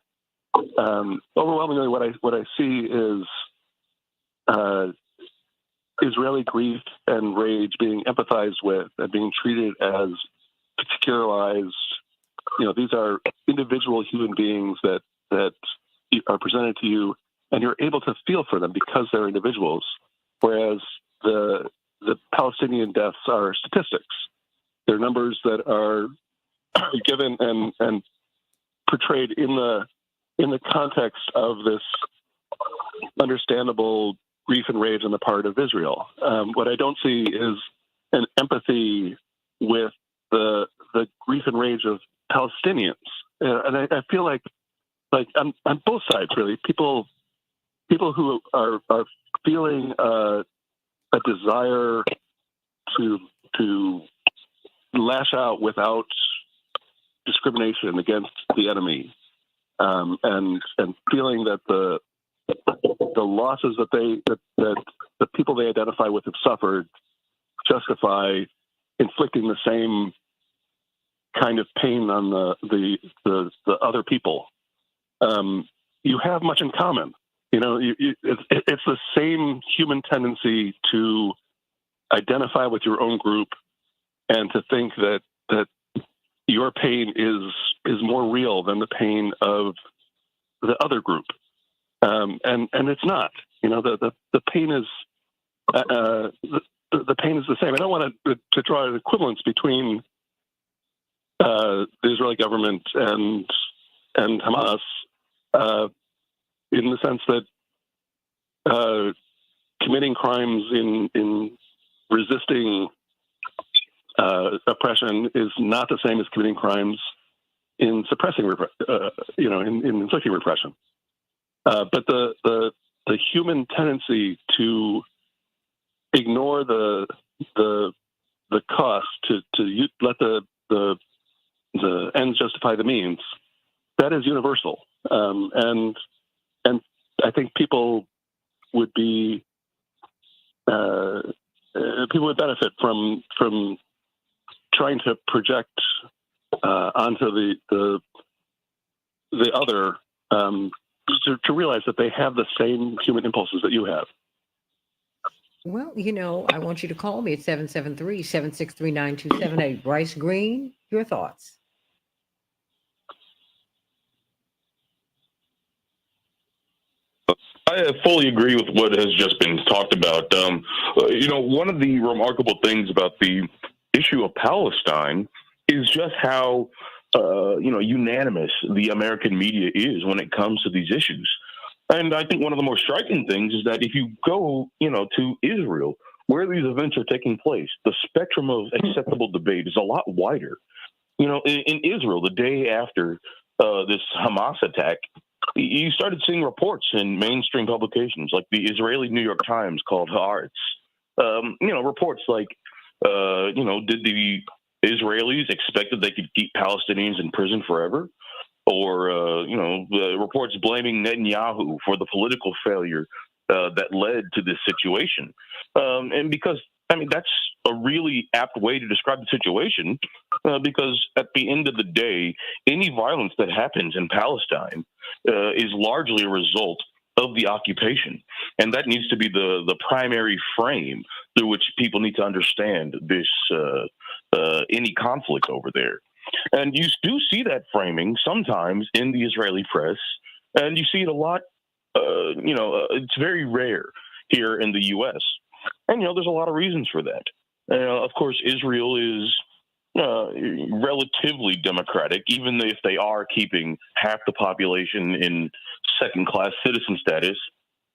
overwhelmingly what I see is Israeli grief and rage being empathized with and being treated as particularized. These are individual human beings that are presented to you, and you're able to feel for them because they're individuals. Whereas the Palestinian deaths are statistics. They're numbers that are given and portrayed in the context of this understandable grief and rage on the part of Israel. What I don't see is an empathy with the grief and rage of Palestinians, and I feel like on both sides, really, people who are feeling a desire to lash out without discrimination against the enemy, and feeling that the losses that the people they identify with have suffered justify inflicting the same kind of pain on the other people. You have much in common. It's the same human tendency to identify with your own group and to think that your pain is more real than the pain of the other group. And it's not. The pain is the pain is the same. I don't want to draw an equivalence between the Israeli government and Hamas, in the sense that committing crimes in resisting oppression is not the same as committing crimes in suppressing, in inflicting repression. But the human tendency to ignore the cost, to let the ends justify the means, that is universal. And I think people would be people would benefit from trying to project onto the other, to realize that they have the same human impulses that you have. Well, I want you to call me at 773-763-9278. Bryce Green, your thoughts. I fully agree with what has just been talked about. One of the remarkable things about the issue of Palestine is just how, unanimous the American media is when it comes to these issues. And I think one of the more striking things is that if you go, to Israel, where these events are taking place, the spectrum of acceptable debate is a lot wider. In Israel, the day after this Hamas attack, you started seeing reports in mainstream publications like the Israeli New York Times called Haaretz. Reports like, did the Israelis expect that they could keep Palestinians in prison forever? Or, reports blaming Netanyahu for the political failure that led to this situation. And because, that's a really apt way to describe the situation, because at the end of the day, any violence that happens in Palestine is largely a result of the occupation. And that needs to be the primary frame through which people need to understand this any conflict over there. And you do see that framing sometimes in the Israeli press, and you see it a lot. It's very rare here in the U.S. And, there's a lot of reasons for that. Of course, Israel is relatively democratic, even if they are keeping half the population in second-class citizen status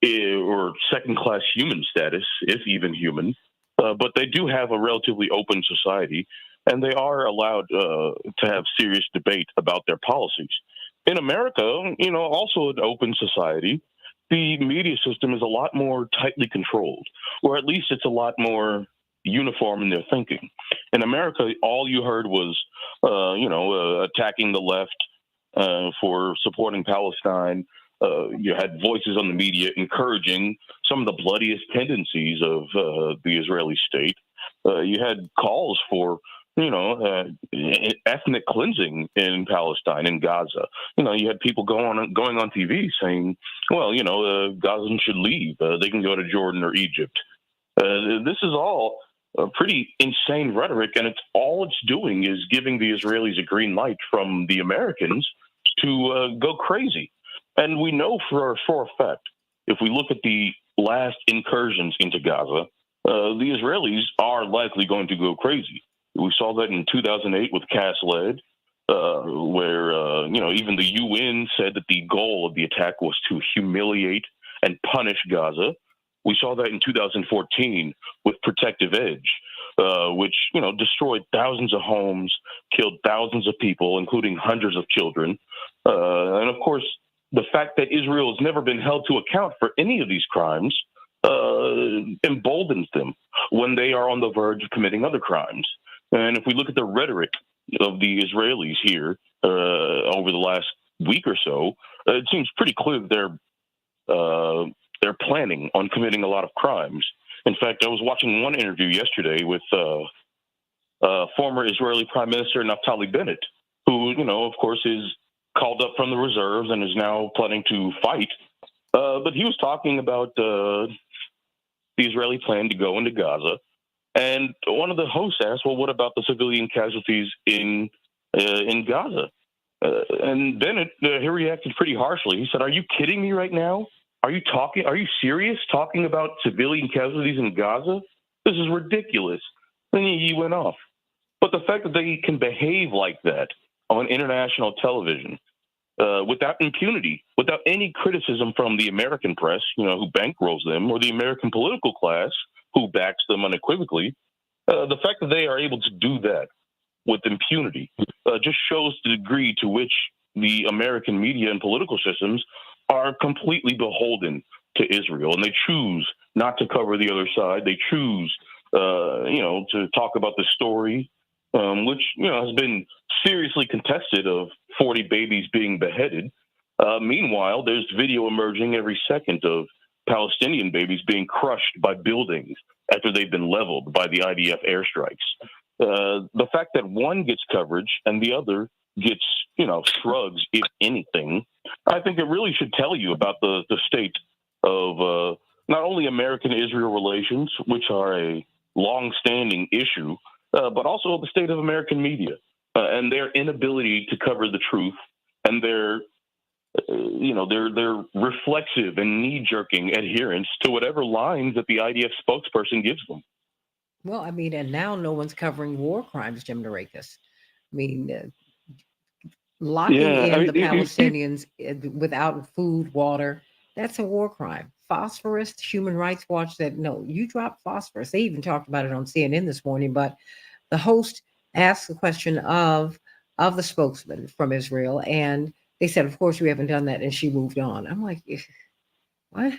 or second-class human status, if even human. But they do have a relatively open society, and they are allowed to have serious debate about their policies. In America, also an open society, the media system is a lot more tightly controlled, or at least it's a lot more uniform in their thinking. In America, all you heard was, attacking the left for supporting Palestine. You had voices on the media encouraging some of the bloodiest tendencies of the Israeli state. You had calls for, ethnic cleansing in Palestine, in Gaza. You had people going on TV saying, well, Gazans should leave. They can go to Jordan or Egypt. This is all pretty insane rhetoric, and all it's doing is giving the Israelis a green light from the Americans to go crazy. And we know for a fact, if we look at the last incursions into Gaza, the Israelis are likely going to go crazy. We saw that in 2008 with Cast Lead, where even the UN said that the goal of the attack was to humiliate and punish Gaza. We saw that in 2014 with Protective Edge, which destroyed thousands of homes, killed thousands of people, including hundreds of children, and of course, the fact that Israel has never been held to account for any of these crimes emboldens them when they are on the verge of committing other crimes. And if we look at the rhetoric of the Israelis here over the last week or so, it seems pretty clear that they're planning on committing a lot of crimes. In fact, I was watching one interview yesterday with former Israeli Prime Minister Naftali Bennett, who, of course, is called up from the reserves and is now planning to fight. But he was talking about the Israeli plan to go into Gaza. And one of the hosts asked, well, what about the civilian casualties in Gaza? And Bennett, he reacted pretty harshly. He said, are you kidding me right now? Are you serious talking about civilian casualties in Gaza? This is ridiculous. Then he went off. But the fact that they can behave like that on international television without impunity, without any criticism from the American press, who bankrolls them, or the American political class who backs them unequivocally, the fact that they are able to do that with impunity just shows the degree to which the American media and political systems are completely beholden to Israel, and they choose not to cover the other side. They choose, to talk about the story, which has been seriously contested, of 40 babies being beheaded. Meanwhile, there's video emerging every second of Palestinian babies being crushed by buildings after they've been leveled by the IDF airstrikes. The fact that one gets coverage and the other gets, shrugs, if anything, I think it really should tell you about the state of not only American-Israel relations, which are a long-standing issue, but also the state of American media and their inability to cover the truth, and their reflexive and knee-jerking adherence to whatever lines that the IDF spokesperson gives them. Well, I mean, and now no one's covering war crimes, Jim Narakis. I mean, locking in the Palestinians without food, water, that's a war crime. Phosphorus, Human Rights Watch said, no, you dropped phosphorus. They even talked about it on CNN this morning, but the host asked the question of the spokesman from Israel, and they said, of course, we haven't done that, and she moved on. I'm like, what?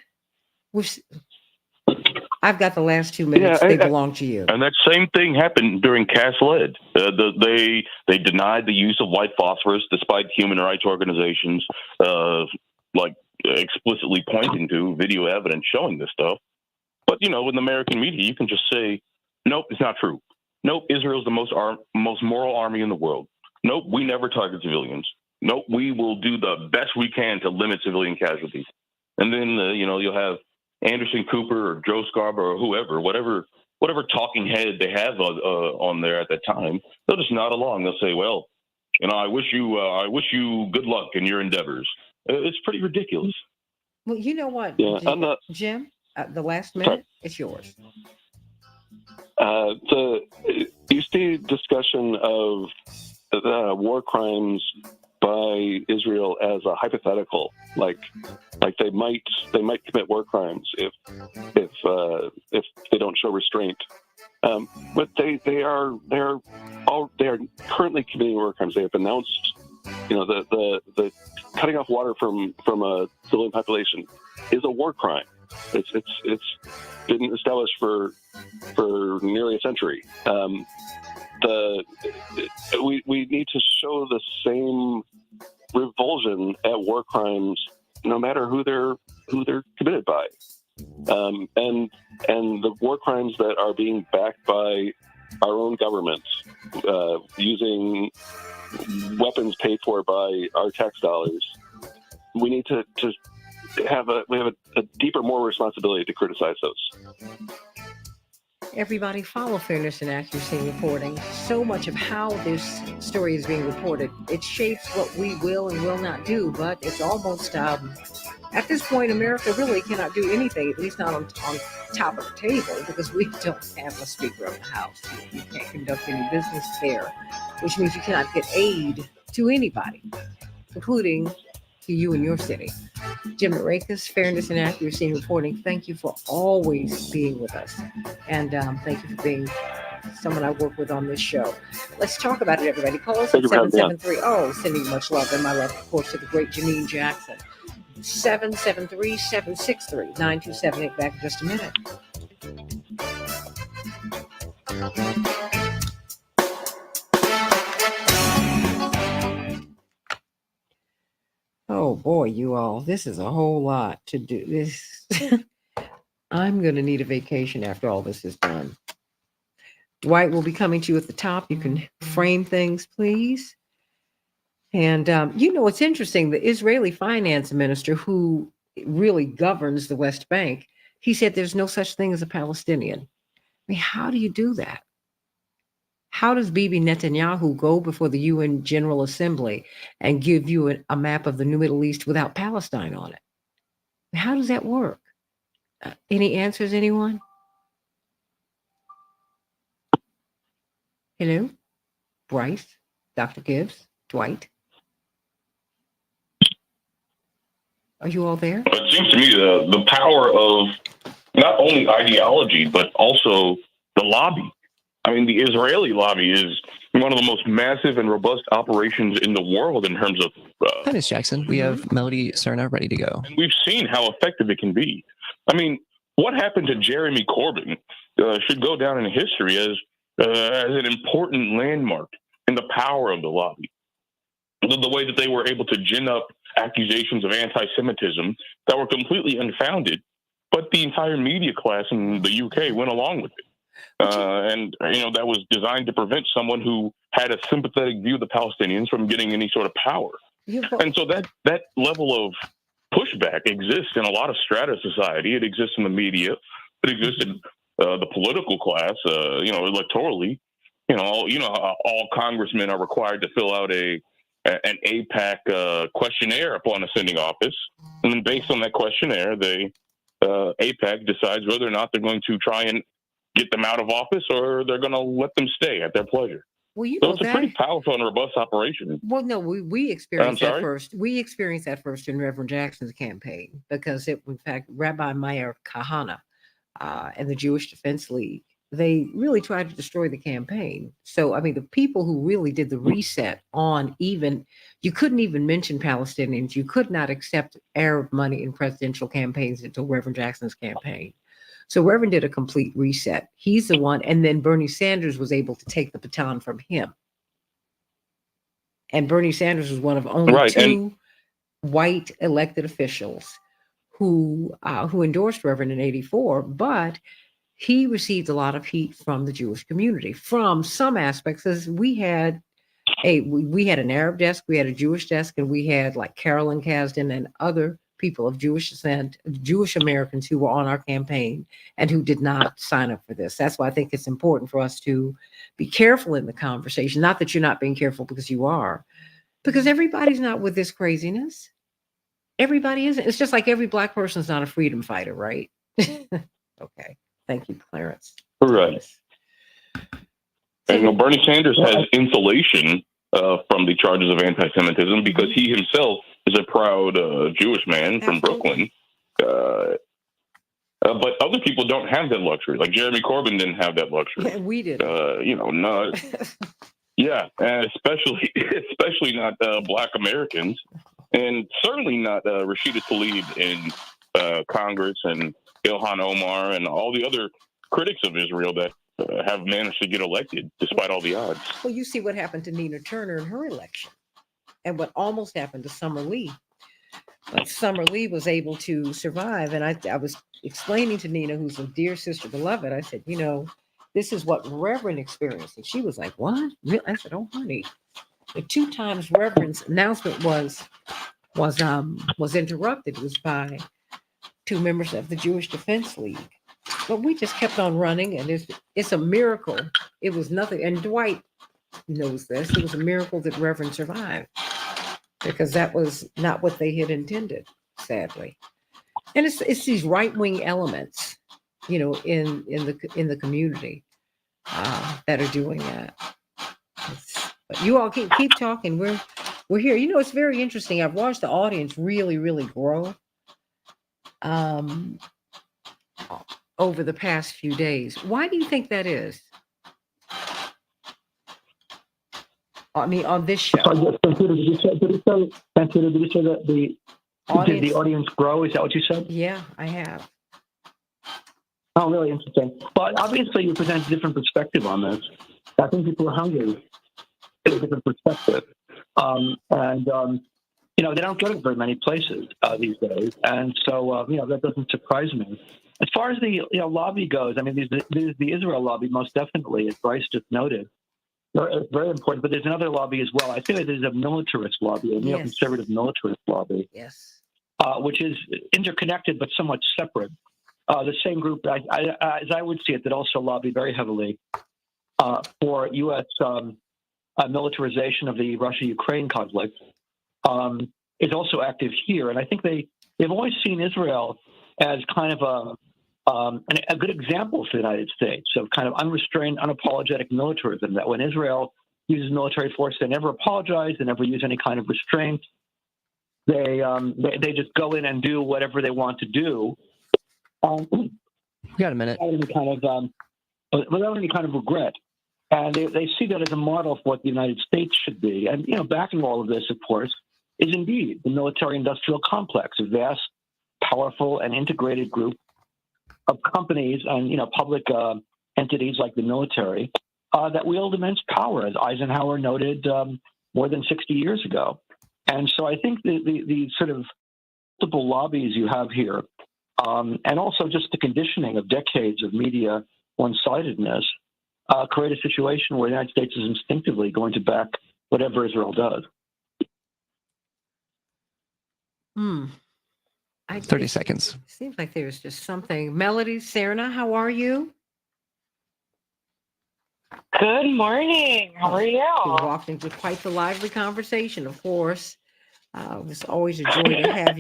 I've got the last 2 minutes. They belong to you. And that same thing happened during Cast Lead. They denied the use of white phosphorus despite human rights organizations explicitly pointing to video evidence showing this stuff. But, in the American media, you can just say, nope, it's not true. Nope, Israel's the most moral army in the world. Nope, we never target civilians. Nope, we will do the best we can to limit civilian casualties. And then, you'll have Anderson Cooper or Joe Scarborough or whoever, whatever talking head they have on there at that time, they'll just nod along. They'll say, well, I wish you good luck in your endeavors. It's pretty ridiculous. Well, you know what, Jim? The last minute, it's yours. you see discussion of war crimes by Israel as a hypothetical, like they might commit war crimes if they don't show restraint. But they are currently committing war crimes. They have announced, the cutting off water from a civilian population is a war crime. It's been established for nearly a century. We need to show the same revulsion at war crimes, no matter who they're committed by, and the war crimes that are being backed by our own government, using weapons paid for by our tax dollars. We need to have a deeper moral responsibility to criticize those. Everybody follow fairness and accuracy in reporting. So much of how this story is being reported, it shapes what we will and will not do, but it's almost, at this point, America really cannot do anything, at least not on top of the table, because we don't have a Speaker of the House. You can't conduct any business there, which means you cannot get aid to anybody, including to you in your city. Jim Marekis, Fairness and Accuracy in Reporting, thank you for always being with us. And thank you for being someone I work with on this show. Let's talk about it, everybody. Call us at 773. Oh, sending much love, and my love, of course, to the great Janine Jackson. 773-763-9278. Back in just a minute. Oh boy, you all, this is a whole lot to do. This I'm going to need a vacation after all this is done. Dwight will be coming to you at the top. You can frame things, please. And it's interesting. The Israeli finance minister, who really governs the West Bank, he said there's no such thing as a Palestinian. I mean, how do you do that? How does Bibi Netanyahu go before the UN General Assembly and give you a map of the New Middle East without Palestine on it? How does that work? Any answers, anyone? Hello? Bryce? Dr. Gibbs? Dwight? Are you all there? It seems to me the power of not only ideology, but also the lobby. I mean, the Israeli lobby is one of the most massive and robust operations in the world in terms of... Hi, Ms. Jackson. We have Melody Cerna ready to go. And we've seen how effective it can be. I mean, what happened to Jeremy Corbyn should go down in history as an important landmark in the power of the lobby. The way that they were able to gin up accusations of anti-Semitism that were completely unfounded, but the entire media class in the UK went along with it. And that was designed to prevent someone who had a sympathetic view of the Palestinians from getting any sort of power. And so that level of pushback exists in a lot of strata of society. It exists in the media. It exists in the political class. Electorally. All congressmen are required to fill out an AIPAC questionnaire upon ascending office, and then based on that questionnaire, AIPAC decides whether or not they're going to try and get them out of office or they're going to let them stay at their pleasure. Well, so it's a pretty powerful and robust operation. Well, no, we experienced that first. We experienced that first in Reverend Jackson's campaign because in fact, Rabbi Meir Kahana and the Jewish Defense League, they really tried to destroy the campaign. So, I mean, the people who really did the reset you couldn't even mention Palestinians. You could not accept Arab money in presidential campaigns until Reverend Jackson's campaign. So Reverend did a complete reset. He's the one, and then Bernie Sanders was able to take the baton from him. And Bernie Sanders was one of only two white elected officials who endorsed Reverend in '84, but he received a lot of heat from the Jewish community, from some aspects, as we had an Arab desk, we had a Jewish desk, and we had like Carolyn Kasdan and other people of Jewish descent, Jewish Americans who were on our campaign and who did not sign up for this. That's why I think it's important for us to be careful in the conversation. Not that you're not being careful, because you are, because everybody's not with this craziness. Everybody isn't. It's just like every Black person's not a freedom fighter, right? Okay. Thank you, Clarence. Right. And Bernie Sanders has insulation from the charges of anti-Semitism because he himself is a proud Jewish man from Brooklyn. But other people don't have that luxury. Like Jeremy Corbyn didn't have that luxury. We did. No. Yeah, and especially not Black Americans, and certainly not Rashida Tlaib in Congress and Ilhan Omar and all the other critics of Israel that have managed to get elected despite all the odds. Well, you see what happened to Nina Turner in her election and what almost happened to Summer Lee. But Summer Lee was able to survive. And I was explaining to Nina, who's a dear sister beloved, I said, this is what Reverend experienced. And she was like, what? I said, oh, honey. The 2 times Reverend's announcement was interrupted. It was by 2 members of the Jewish Defense League. But we just kept on running, and it's a miracle. It was nothing. And Dwight knows this. It was a miracle that Reverend survived, because that was not what they had intended, sadly. And it's these right-wing elements, in the community that are doing that. But you all keep talking. We're here. It's very interesting. I've watched the audience really, really grow over the past few days. Why do you think that is? I mean, on this show. Santita, did you say that did the audience grow? Is that what you said? Yeah, I have. Oh, really interesting. But obviously, you present a different perspective on this. I think people are hungry for a different perspective. They don't get it very many places these days. And so, that doesn't surprise me. As far as the lobby goes, I mean, there's the Israel lobby, most definitely, as Bryce just noted. It's very important, but there's another lobby as well. I think there's a militarist lobby, a neoconservative militarist lobby, which is interconnected but somewhat separate. The same group, as I would see it, that also lobby very heavily for U.S. Militarization of the Russia-Ukraine conflict is also active here. And I think they've always seen Israel as kind of a good example for the United States of kind of unrestrained, unapologetic militarism, that when Israel uses military force, they never apologize, they never use any kind of restraint. They just go in and do whatever they want to do. We got a minute. Without any kind of regret. And they see that as a model for what the United States should be. And, backing all of this, of course, is indeed the military-industrial complex, a vast, powerful, and integrated group of companies and, public entities like the military that wield immense power, as Eisenhower noted more than 60 years ago. And so I think the sort of multiple lobbies you have here, and also just the conditioning of decades of media one-sidedness, create a situation where the United States is instinctively going to back whatever Israel does. 30 seconds. Seems like there's just something. Melody, Serena, how are you? Good morning. How are you? We walked into quite the lively conversation, of course. It's always a joy to have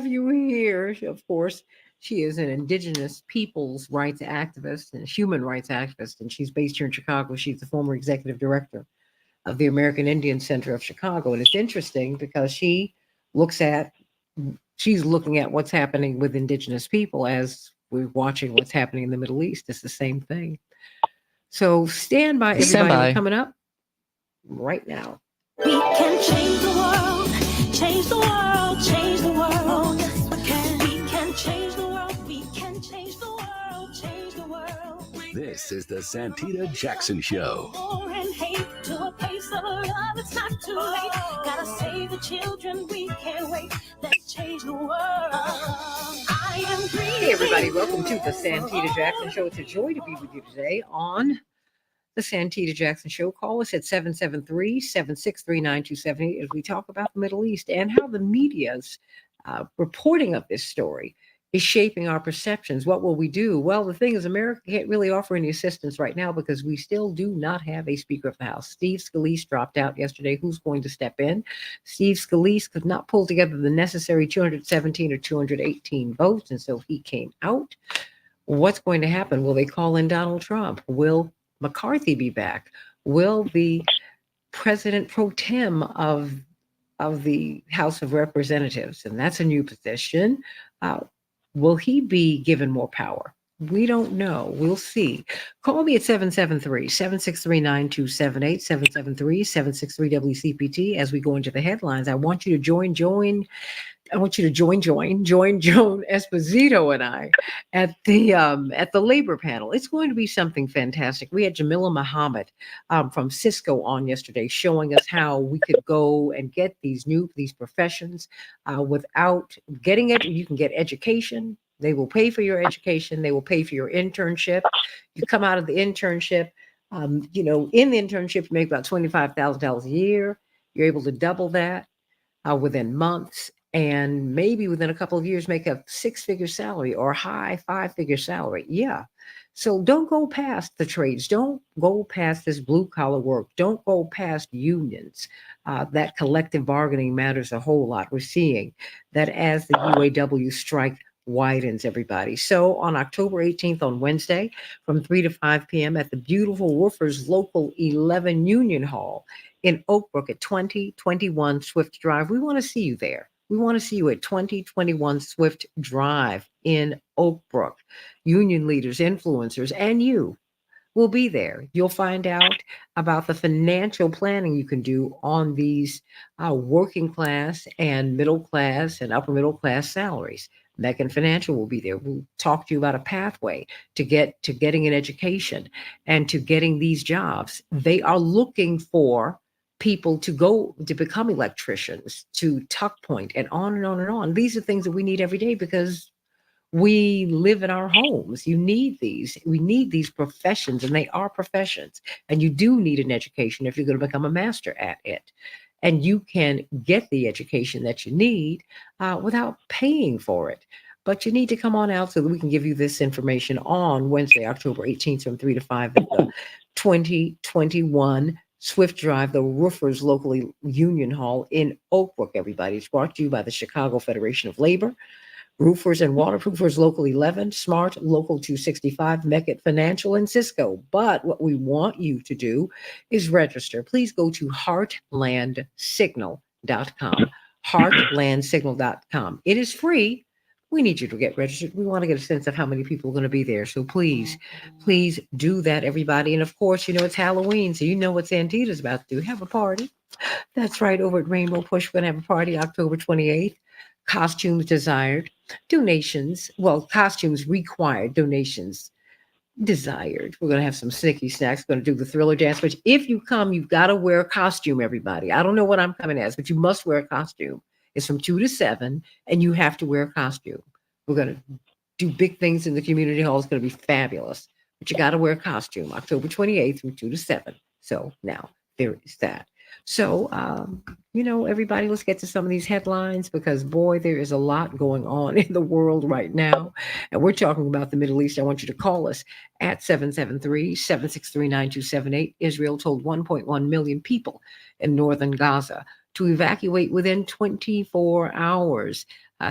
you here. Of course, she is an Indigenous people's rights activist and human rights activist, and she's based here in Chicago. She's the former executive director of the American Indian Center of Chicago. And it's interesting because she's looking at what's happening with Indigenous people as we're watching what's happening in the Middle East. It's the same thing. So stand by, everybody. We're coming up right now. We can change the world, change the world, change the world. Yes, we can. We can change the world, we can change the world, change the world. This is the Santita Jackson Show. War and hate to a place of love, it's not too late. Gotta save the children, we can't wait. Let's change the world. I am green. Hey, everybody. Welcome to the Santita Jackson Show. It's a joy to be with you today on the Santita Jackson Show. Call us at 773-763-9278 as we talk about the Middle East and how the media's reporting of this story is shaping our perceptions. What will we do? Well, the thing is, America can't really offer any assistance right now because we still do not have a Speaker of the House. Steve Scalise dropped out yesterday. Who's going to step in? Steve Scalise could not pull together the necessary 217 or 218 votes, and so he came out. What's going to happen? Will they call in Donald Trump? Will McCarthy be back? Will the president pro tem of the House of Representatives, and that's a new position, uh, will he be given more power? We don't know. We'll see. Call me at 773-763-9278, 773-763-WCPT. As we go into the headlines, I want you to join Joan Esposito and I at the labor panel. It's going to be something fantastic. We had Jamila Muhammad from Cisco on yesterday, showing us how we could go and get these professions without getting it. You can get education. They will pay for your education. They will pay for your internship. You come out of the internship. In the internship, you make about $25,000 a year. You're able to double that within months, and maybe within a couple of years make a six-figure salary or high five-figure salary. Yeah. So don't go past the trades. Don't go past this blue-collar work. Don't go past unions. That collective bargaining matters a whole lot. We're seeing that as the UAW strike widens, everybody. So on October 18th, on Wednesday, from 3 to 5 p.m. at the beautiful Roofers Local 11 Union Hall in Oak Brook at 2021 Swift Drive. We want to see you there. We want to see you at 2021 Swift Drive in Oak Brook. Union leaders, influencers, and you will be there. You'll find out about the financial planning you can do on these working class and middle class and upper middle class salaries. Megan Financial will be there. We'll talk to you about a pathway to getting an education and to getting these jobs. They are looking for people to go to become electricians, to tuck point, and on and on and on. These are things that we need every day because we live in our homes. You need these. We need these professions, and they are professions. And you do need an education if you're going to become a master at it. And you can get the education that you need without paying for it. But you need to come on out so that we can give you this information on Wednesday, October 18th from 3 to 5 at the 2021 Swift Drive, the Roofers Locally Union Hall in Oak Brook, everybody. It's brought to you by the Chicago Federation of Labor, Roofers and Waterproofers Local 11, Smart Local 265, Meckett Financial, and Cisco. But what we want you to do is register. Please go to heartlandsignal.com. Heartlandsignal.com. It is free. We need you to get registered. We want to get a sense of how many people are going to be there. So please do that, everybody. And of course, it's Halloween, so you know what Santita's about to do. Have a party. That's right. Over at Rainbow Push, we're going to have a party October 28th. Costumes desired. Costumes required. Donations desired. We're going to have some snicky snacks. We're going to do the Thriller dance. But if you come, you've got to wear a costume, everybody. I don't know what I'm coming as, but you must wear a costume. It's from 2 to 7, and you have to wear a costume. We're going to do big things in the community hall. It's going to be fabulous. But you got to wear a costume October 28th from 2 to 7. So now there is that. So, everybody, let's get to some of these headlines because, boy, there is a lot going on in the world right now. And we're talking about the Middle East. I want you to call us at 773-763-9278. Israel told 1.1 million people in northern Gaza to evacuate within 24 hours.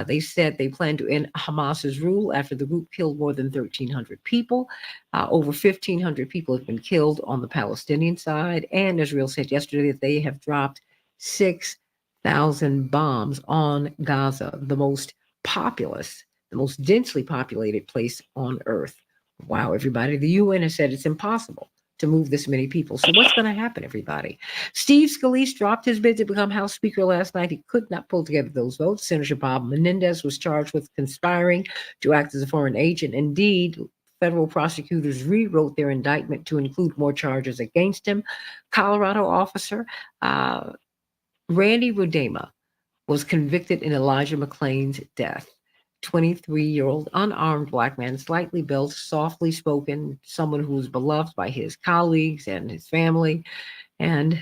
They said they plan to end Hamas's rule after the group killed more than 1,300 people. Over 1,500 people have been killed on the Palestinian side. And Israel said yesterday that they have dropped 6,000 bombs on Gaza, the most populous, the most densely populated place on earth. Wow, everybody. The UN has said it's impossible to move this many people. So what's going to happen, everybody? Steve Scalise dropped his bid to become House Speaker last night. He could not pull together those votes. Senator Bob Menendez was charged with conspiring to act as a foreign agent. Indeed, federal prosecutors rewrote their indictment to include more charges against him. Colorado officer Randy Rudema was convicted in Elijah McClain's death. 23-year-old unarmed Black man, slightly built, softly spoken, someone who was beloved by his colleagues and his family. And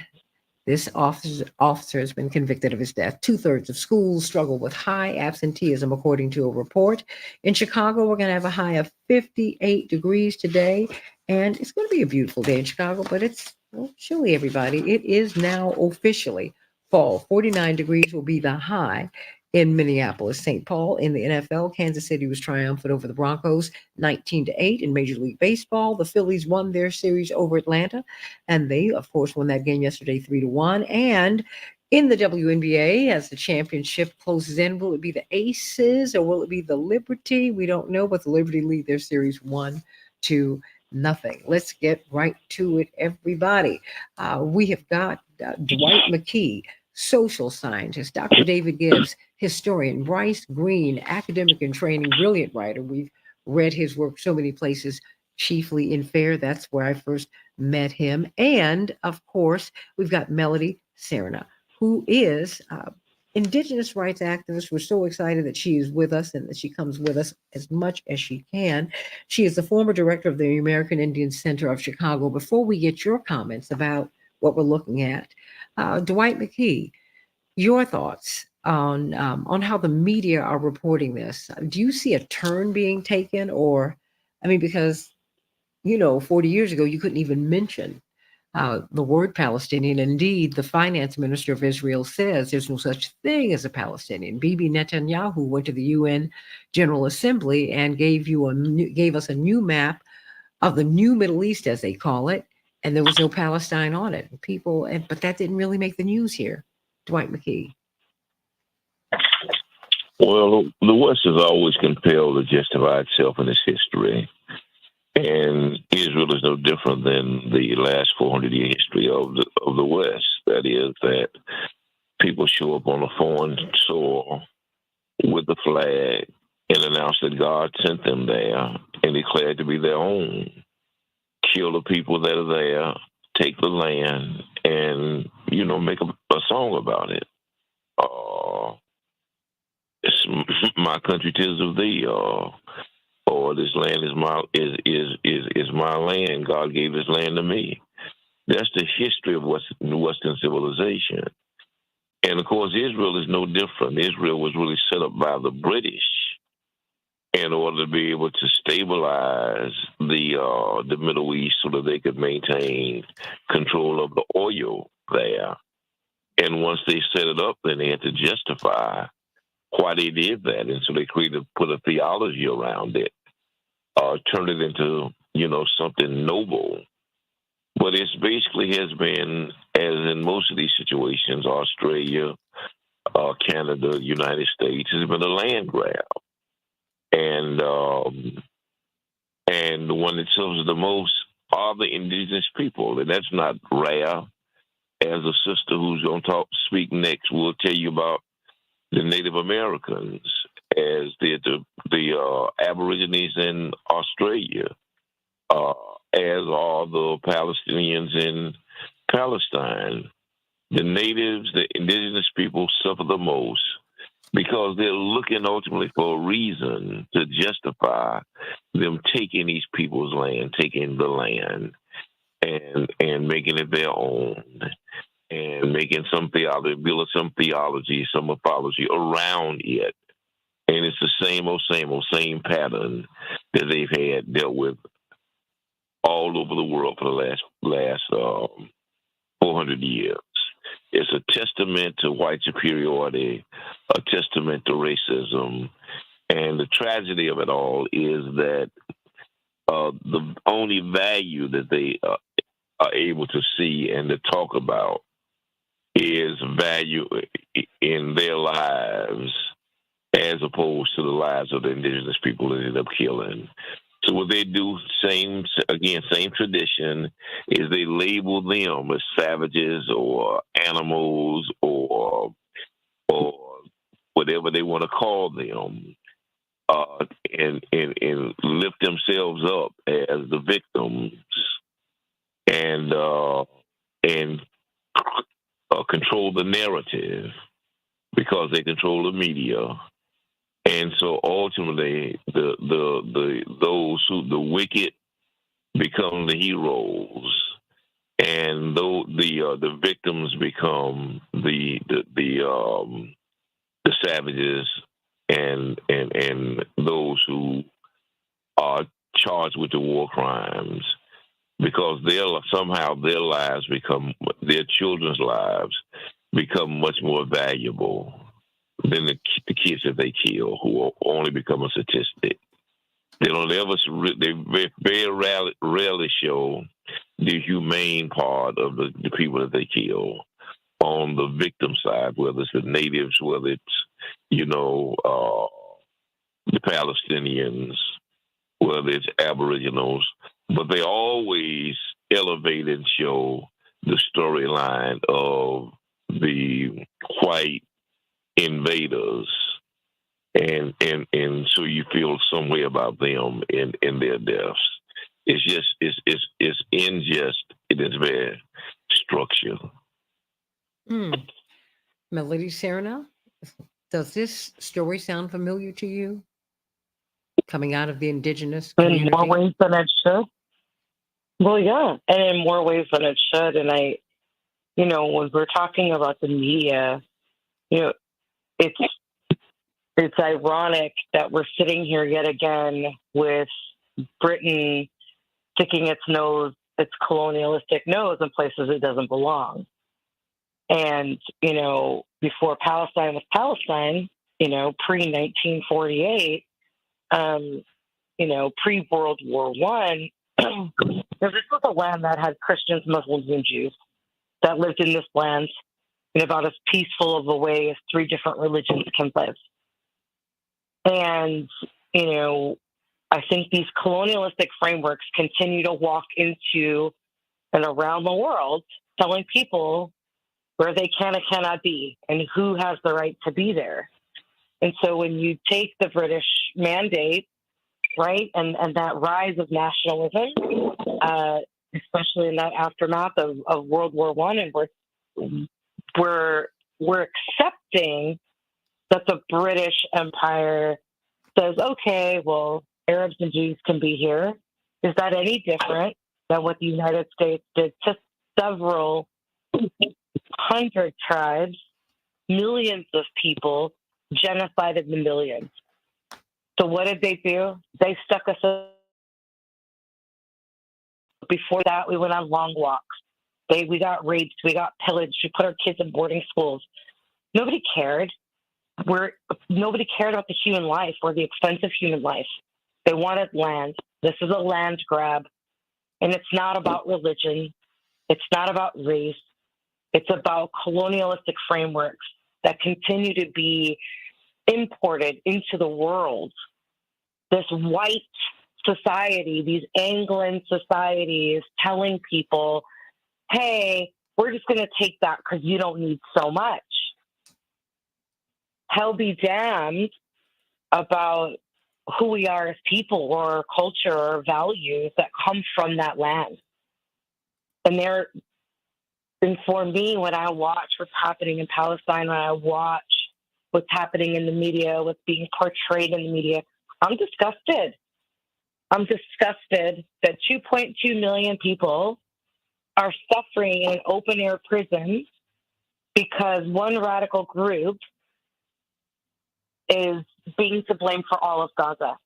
this officer has been convicted of his death. 2/3 of schools struggle with high absenteeism, according to a report. In Chicago, we're going to have a high of 58 degrees today. And it's going to be a beautiful day in Chicago, but it's chilly, everybody. It is now officially fall. 49 degrees will be the high in Minneapolis. St. Paul in the NFL. Kansas City was triumphant over the Broncos 19-8 in Major League Baseball. The Phillies won their series over Atlanta, and they, of course, won that game yesterday 3-1. And in the WNBA, as the championship closes in, will it be the Aces or will it be the Liberty? We don't know, but the Liberty lead their series 1-0. Let's get right to it, everybody. We have got Dwight McKee, social scientist, Dr. David Gibbs, historian, Bryce Green, academic and training, brilliant writer. We've read his work so many places, chiefly in FAIR. That's where I first met him. And of course, we've got Melody Serna, who is Indigenous rights activist. We're so excited that she is with us and that she comes with us as much as she can. She is the former director of the American Indian Center of Chicago. Before we get your comments about what we're looking at, Dwight McKee, your thoughts on how the media are reporting this. Do you see a turn being taken, or, I mean, because 40 years ago you couldn't even mention the word Palestinian. Indeed, the finance minister of Israel says there's no such thing as a Palestinian. Bibi Netanyahu went to the UN General Assembly and gave us a new map of the new Middle East, as they call it, and there was no Palestine on it. But that didn't really make the news here. Dwight McKee. Well, the West is always compelled to justify itself in its history. And Israel is no different than the last 400-year history of the West. That is, that people show up on a foreign soil with the flag and announce that God sent them there and declare it to be their own. Kill the people that are there, take the land, and make a song about it. It's my country, 'tis of thee. Or this land is my land. God gave this land to me. That's the history of Western civilization. And of course, Israel is no different. Israel was really set up by the British in order to be able to stabilize the Middle East so that they could maintain control of the oil there. And once they set it up, then they had to justify why they did that. And so they put a theology around it, turned it into, something noble. But it's basically has been, as in most of these situations, Australia, Canada, United States, has been a land grab. And the one that suffers the most are the indigenous people. And that's not rare. As a sister who's going to speak next, will tell you about the Native Americans, as did the Aborigines in Australia, as are the Palestinians in Palestine. The natives, the indigenous people, suffer the most because they're looking ultimately for a reason to justify them taking these people's land, taking the land, and making it their own, and making some theology, building some theology, some mythology around it. And it's the same pattern that they've had dealt with all over the world for the last 400 years. It's a testament to white superiority, a testament to racism. And the tragedy of it all is that the only value that they are able to see and to talk about is value in their lives as opposed to the lives of the indigenous people that end up killing. So what they do, same tradition, is they label them as savages or animals or whatever they want to call them, and lift themselves up as the victims and control the narrative because they control the media. And so ultimately, the wicked become the heroes, and the victims become the savages and those who are charged with the war crimes, because somehow their children's lives become much more valuable than the kids that they kill, who will only become a statistic. They don't ever. They very rarely show the humane part of the people that they kill on the victim side, whether it's the natives, whether it's the Palestinians, whether it's Aboriginals, but they always elevate and show the storyline of the white invaders, and so you feel some way about them and their deaths. It's just it's unjust. It is very structured. Melody Serna, does this story sound familiar to you? Coming out of the indigenous community? In more ways than it should. Well, yeah, and in more ways than it should. And when we're talking about the media, it's ironic that we're sitting here yet again with Britain sticking its colonialistic nose in places it doesn't belong. And, before Palestine was Palestine, pre-1948, pre-World War I, this was a land that had Christians, Muslims, and Jews that lived in this land in about as peaceful of a way as three different religions can live. And, I think these colonialistic frameworks continue to walk into and around the world telling people where they can and cannot be and who has the right to be there. And so when you take the British mandate, right, and that rise of nationalism, especially in that aftermath of World War I, and we're accepting that the British Empire says, okay, well, Arabs and Jews can be here. Is that any different than what the United States did to several hundred tribes, millions of people, genocided the millions? So what did they do? They stuck us up. Before that, we went on long walks. We got raped. We got pillaged. We put our kids in boarding schools. Nobody cared. Nobody cared about the human life or the expense of human life. They wanted land. This is a land grab. And it's not about religion. It's not about race. It's about colonialistic frameworks that continue to be imported into the world. This white society, these Anglo societies telling people, hey, we're just going to take that because you don't need so much. Hell be damned about who we are as people or culture or values that come from that land. And for me, when I watch what's happening in Palestine, when I watch what's happening in the media, what's being portrayed in the media, I'm disgusted. I'm disgusted that 2.2 million people are suffering in open-air prisons because one radical group is being to blame for all of Gaza.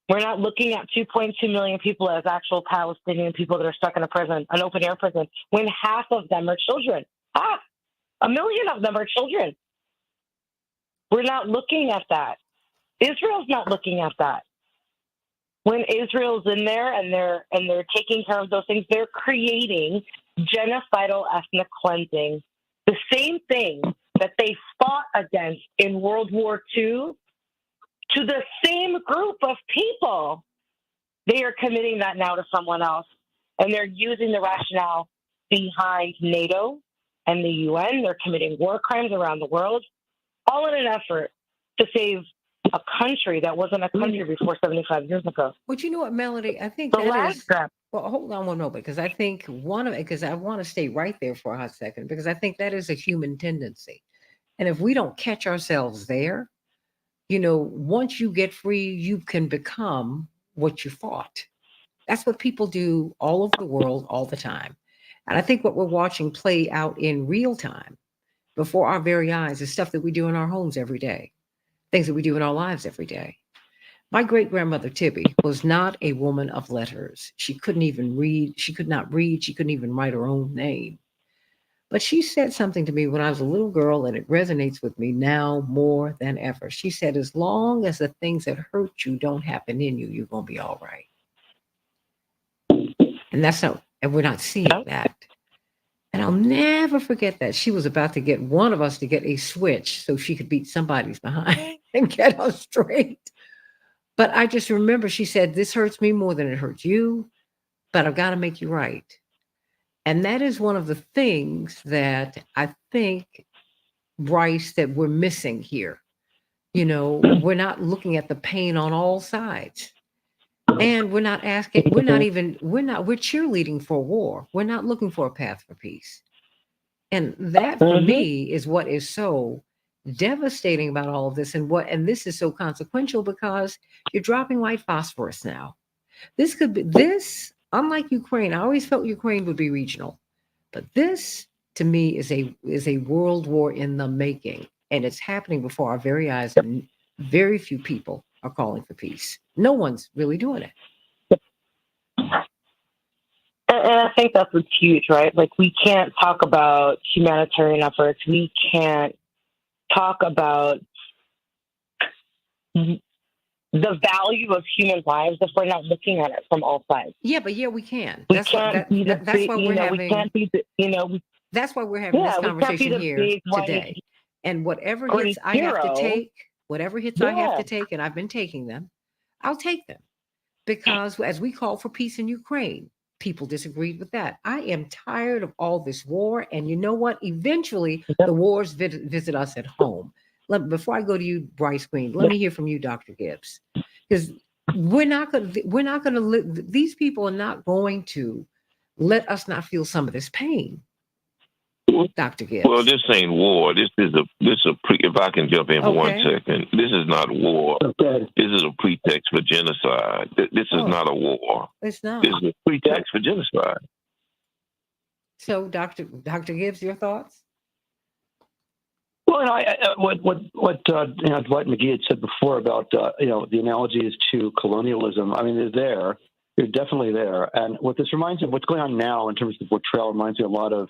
We're not looking at 2.2 million people as actual Palestinian people that are stuck in a prison, an open-air prison, when half of them are children. Half! 1 million of them are children. We're not looking at that. Israel's not looking at that. When Israel's in there and they're taking care of those things, they're creating genocidal ethnic cleansing. The same thing that they fought against in World War II, to the same group of people, they are committing that now to someone else. And they're using the rationale behind NATO and the UN. They're committing war crimes around the world, all in an effort to save a country that wasn't a country before 75 years ago. But you know what, Melody? I think that is. Well, hold on one moment, because I think because I want to stay right there for a hot second, because I think that is a human tendency. And if we don't catch ourselves there, once you get free, you can become what you fought. That's what people do all over the world all the time. And I think what we're watching play out in real time before our very eyes is stuff that we do in our homes every day, things that we do in our lives every day. My great-grandmother Tibby was not a woman of letters. She couldn't even read. She could not read. She couldn't even write her own name. But she said something to me when I was a little girl, and it resonates with me now more than ever. She said, as long as the things that hurt you don't happen in you, you're going to be all right. And that's not, and we're not seeing that. And I'll never forget that. She was about to get one of us to get a switch so she could beat somebody's behind and get us straight. But I just remember she said, this hurts me more than it hurts you, but I've got to make you right. And that is one of the things that I think, Bryce, that we're missing here. You know, we're not looking at the pain on all sides. And we're not asking, we're cheerleading for war. We're not looking for a path for peace. And that for me is what is so devastating about all of this, and this is so consequential because you're dropping white phosphorus now. This could be unlike Ukraine. I always felt Ukraine would be regional. But this, to me, is a world war in the making, and it's happening before our very eyes, and very few people are calling for peace. No one's really doing it. And I think that's what's huge, right? Like, we can't talk about humanitarian efforts. We can't talk about the value of human lives if we're not looking at it from all sides. Yeah, we can. That's why we're having. That's why we're having this conversation here today. And whatever hits I have to take, I have to take, and I've been taking them, I'll take them. Because as we call for peace in Ukraine, people disagreed with that. I am tired of all this war. And you know what? Eventually, the wars visit us at home. Before I go to you, Bryce Green, let me hear from you, Dr. Gibbs. Because we're not going to, these people are not going to let us not feel some of this pain. Dr. Gibbs. Well, this ain't war. If I can jump in for 1 second, this is not war. Okay. This is a pretext for genocide. This is not a war. It's not. This is a pretext for genocide. So, Dr. Gibbs, your thoughts? Well, what Dwight McGee had said before about the analogies to colonialism. I mean, they're there. They're definitely there. And what this reminds me of, what's going on now in terms of the portrayal, reminds me a lot of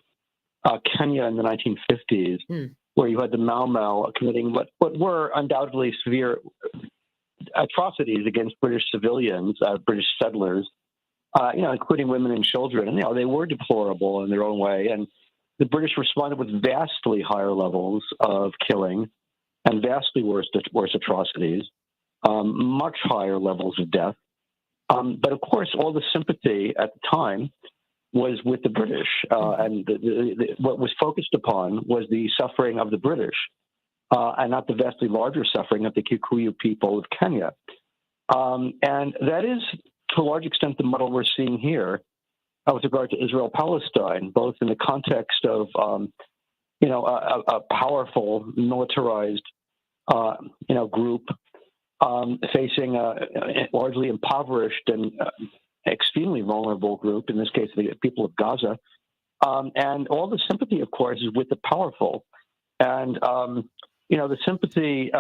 Kenya in the 1950s, where you had the Mau Mau committing what were undoubtedly severe atrocities against British civilians, British settlers, including women and children. And they were deplorable in their own way. And the British responded with vastly higher levels of killing and vastly worse atrocities, much higher levels of death. But of course, all the sympathy at the time was with the British, and what was focused upon was the suffering of the British, and not the vastly larger suffering of the Kikuyu people of Kenya. And that is, to a large extent, the model we're seeing here with regard to Israel-Palestine, both in the context of, a powerful militarized, group facing a largely impoverished and extremely vulnerable group, in this case, the people of Gaza. And all the sympathy, of course, is with the powerful. And, the sympathy,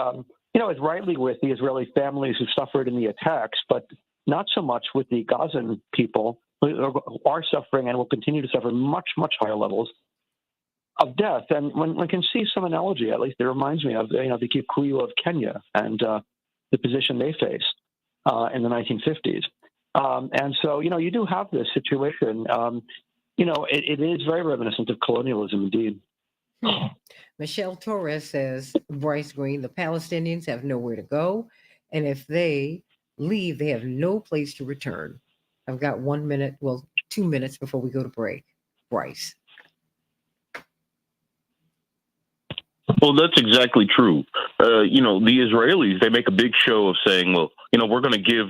is rightly with the Israeli families who suffered in the attacks, but not so much with the Gazan people who are suffering and will continue to suffer much, much higher levels of death. And one can see some analogy, at least it reminds me of, the Kikuyu of Kenya and the position they faced in the 1950s. And so, you do have this situation. It is very reminiscent of colonialism, indeed. Michelle Torres says, Bryce Green, the Palestinians have nowhere to go. And if they leave, they have no place to return. I've got 1 minute, 2 minutes before we go to break. Bryce. Well, that's exactly true. The Israelis, they make a big show of saying, well, we're going to give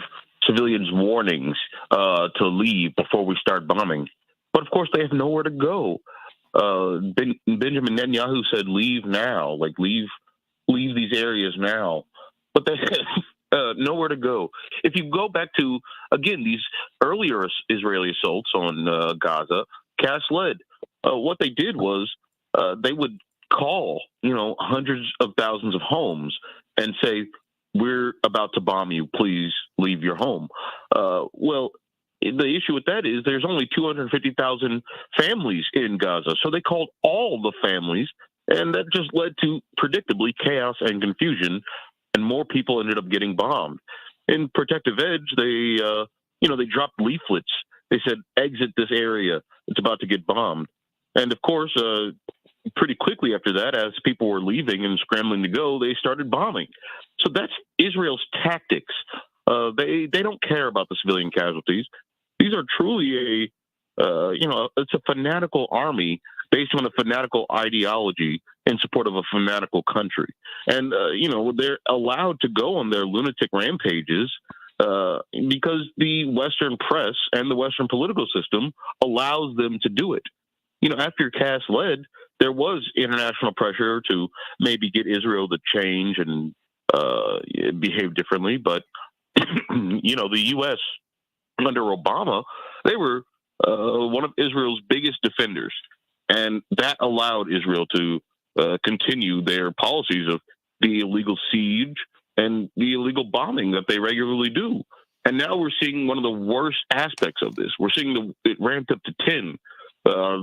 civilians warnings to leave before we start bombing. But of course, they have nowhere to go. Benjamin Netanyahu said, leave now, leave these areas now. But they have nowhere to go. If you go back to, again, these earlier Israeli assaults on Gaza, cast lead. What they did was they would call, hundreds of thousands of homes and say, we're about to bomb you. Please leave your home. Well, the issue with that is there's only 250,000 families in Gaza. So they called all the families, and that just led to predictably chaos and confusion, and more people ended up getting bombed. In Protective Edge, they dropped leaflets. They said, exit this area. It's about to get bombed. And of course, pretty quickly after that, as people were leaving and scrambling to go, they started bombing. So that's Israel's tactics. They don't care about the civilian casualties. These are truly it's a fanatical army based on a fanatical ideology in support of a fanatical country. And, they're allowed to go on their lunatic rampages because the Western press and the Western political system allows them to do it. After Cass led, there was international pressure to maybe get Israel to change and behave differently. But, the U.S. under Obama, they were one of Israel's biggest defenders. And that allowed Israel to continue their policies of the illegal siege and the illegal bombing that they regularly do. And now we're seeing one of the worst aspects of this. We're seeing it ramped up to 10.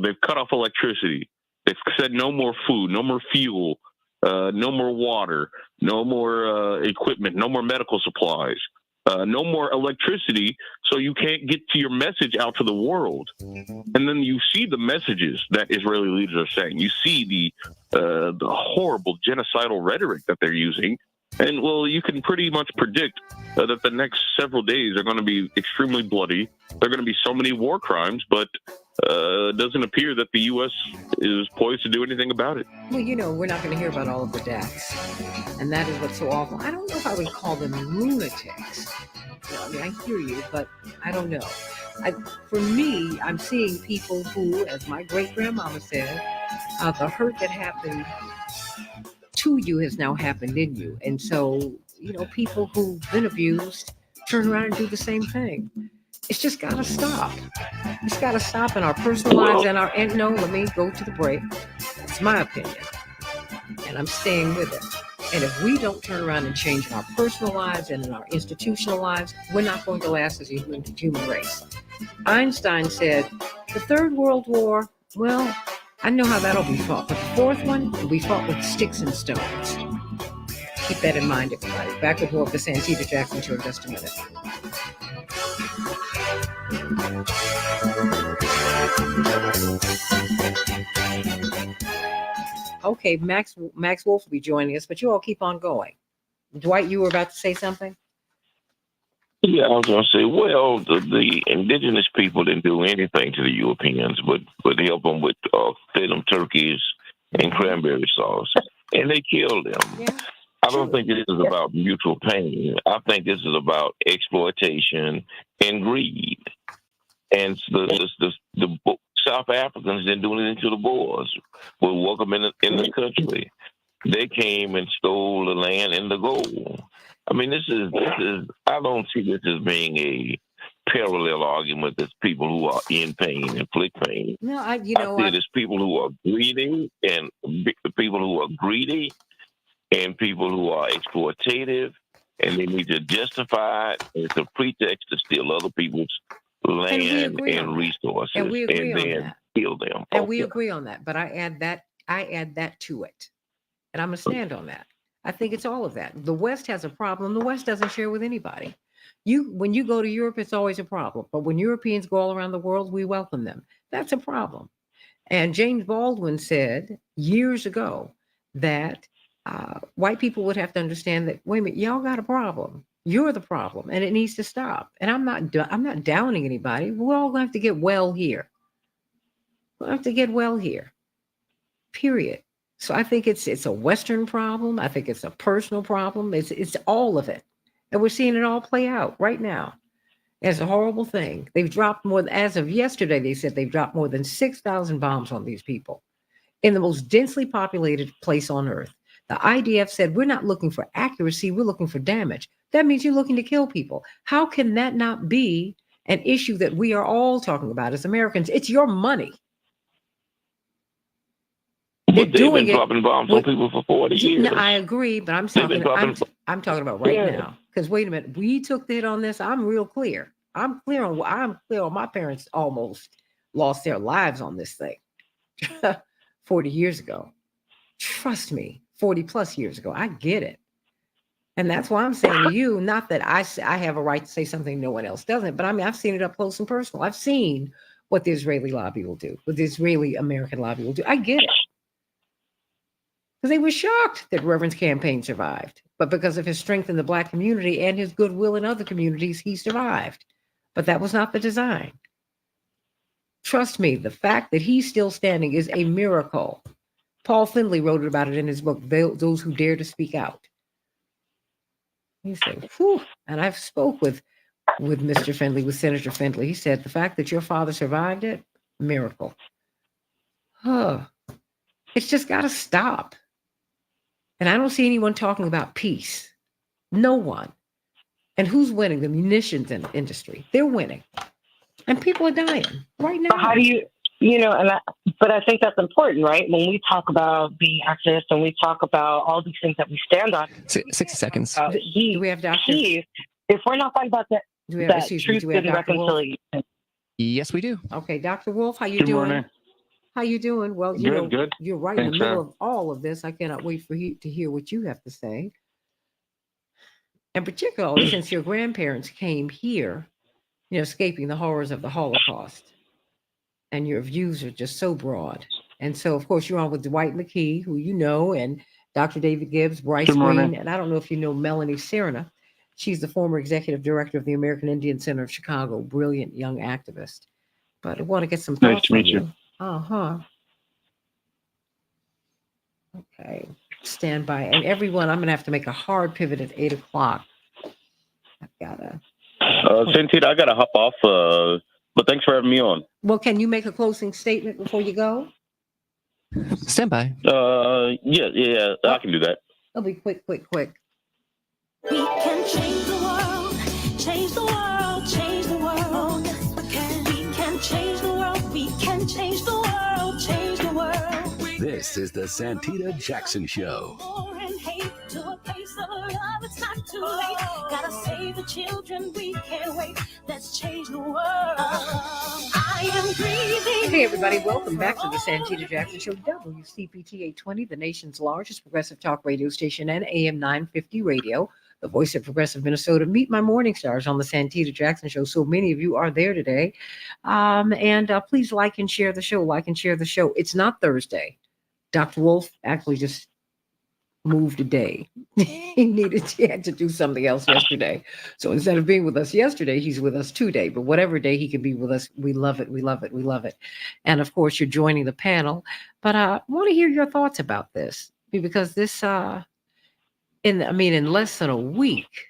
They've cut off electricity. They've said no more food, no more fuel, no more water, no more equipment, no more medical supplies, no more electricity, so you can't get to your message out to the world. And then you see the messages that Israeli leaders are saying. You see the horrible genocidal rhetoric that they're using. And, well, you can pretty much predict that the next several days are going to be extremely bloody. There are going to be so many war crimes, but it doesn't appear that the U.S. is poised to do anything about it. Well, we're not going to hear about all of the deaths. And that is what's so awful. I don't know if I would call them lunatics. I hear you, but I don't know. For me, I'm seeing people who, as my great-grandmama said, the hurt that happened to you has now happened in you. And so, people who've been abused turn around and do the same thing. It's just got to stop. It's got to stop in our personal lives and no, let me go to the break. It's my opinion. And I'm staying with it. And if we don't turn around and change in our personal lives and in our institutional lives, we're not going to last as a human race. Einstein said, the Third World War, well, I know how that'll be fought, but the fourth one will be fought with sticks and stones. Keep that in mind, everybody. Back with more of the Santita Jackson Show in just a minute. Okay, Max Wolf will be joining us, but you all keep on going. Dwight, you were about to say something? Yeah, I was going to say, well, the indigenous people didn't do anything to the Europeans, but help them with fed them turkeys and cranberry sauce, and they killed them. Yeah, I don't think this is about mutual pain. I think this is about exploitation and greed. And the South Africans didn't do anything to the Boers. We welcome in the country. They came and stole the land and the gold. I mean, this is. I don't see this as being a parallel argument. There's people who are in pain, inflict pain. No, I see it as people who are greedy and people who are greedy and people who are exploitative, and they need to justify it. It's a pretext to steal other people's land and resources, and we agree on then that. Kill them. And we agree on that. But I add that to it, and I'm gonna stand on that. I think it's all of that. The West has a problem. The West doesn't share with anybody. When you go to Europe, it's always a problem. But when Europeans go all around the world, we welcome them. That's a problem. And James Baldwin said years ago that white people would have to understand that, wait a minute, y'all got a problem. You're the problem, and it needs to stop. And I'm not downing anybody. We're all going to have to get well here. We'll have to get well here. Period. So I think it's a Western problem. I think it's a personal problem. It's all of it. And we're seeing it all play out right now. It's a horrible thing. They've dropped as of yesterday, they said they've dropped more than 6,000 bombs on these people in the most densely populated place on earth. The IDF said, we're not looking for accuracy, we're looking for damage. That means you're looking to kill people. How can that not be an issue that we are all talking about as Americans? It's your money. But they've been dropping bombs on people for 40 years. No, I agree, but I'm talking about right now. Because wait a minute, we took the hit on this. I'm real clear. I'm clear on my parents almost lost their lives on this thing 40 years ago. Trust me, 40 plus years ago. I get it. And that's why I'm saying to you, not that I have a right to say something no one else doesn't, but I mean, I've seen it up close and personal. I've seen what the Israeli lobby will do, what the Israeli American lobby will do. I get it. Because they were shocked that Reverend's campaign survived. But because of his strength in the Black community and his goodwill in other communities, he survived. But that was not the design. Trust me, the fact that he's still standing is a miracle. Paul Finley wrote about it in his book, Those Who Dare to Speak Out. He said, whew. And I've spoke with Mr. Finley, with Senator Finley. He said, the fact that your father survived it, miracle. Huh. It's just got to stop. And I don't see anyone talking about peace. No one. And who's winning? The munitions industry. They're winning. And people are dying right now. So how do you, but I think that's important, right? When we talk about being activists and we talk about all these things that we stand on. 60 seconds. Do we have Dr. If we're not talking about that, truth and reconciliation. Yes, we do. Okay, Dr. Wolf, how you Good doing? morning. How you doing? Well, Good. You're right Thanks, in the middle of all of this. I cannot wait for you to hear what you have to say. And particularly since your grandparents came here, escaping the horrors of the Holocaust. And your views are just so broad. And so, of course, you're on with Dwight McKee, who you know, and Dr. David Gibbs, Bryce Green, and I don't know if you know Melanie Serna. She's the former executive director of the American Indian Center of Chicago, brilliant young activist. But I want to get some thoughts from you. Uh-huh. Okay. Stand by. And everyone, I'm going to have to make a hard pivot at 8 o'clock. I've got to. Santita, I got to hop off, but thanks for having me on. Well, can you make a closing statement before you go? Stand by. Yeah, I can do that. It'll be quick. We can change the world, change the world, change the world. Yes, we can. We can change the world, we can change the world, change the world. This is the Santita Jackson Show. To a place of love, it's not too late. Gotta save the children, we can't wait. Let's change the world. I am breathing. Hey, everybody, welcome back to the Santita Jackson Show, WCPT 820, the nation's largest progressive talk radio station, and AM 950 radio, the voice of progressive Minnesota. Meet my morning stars on the Santita Jackson Show. So many of you are there today. And please like and share the show. It's not Thursday. Dr. Wolf actually just moved a day. He had to do something else yesterday. So instead of being with us yesterday, he's with us today. But whatever day he can be with us, we love it. We love it. We love it. And of course, you're joining the panel. But I want to hear your thoughts about this, because this, in less than a week,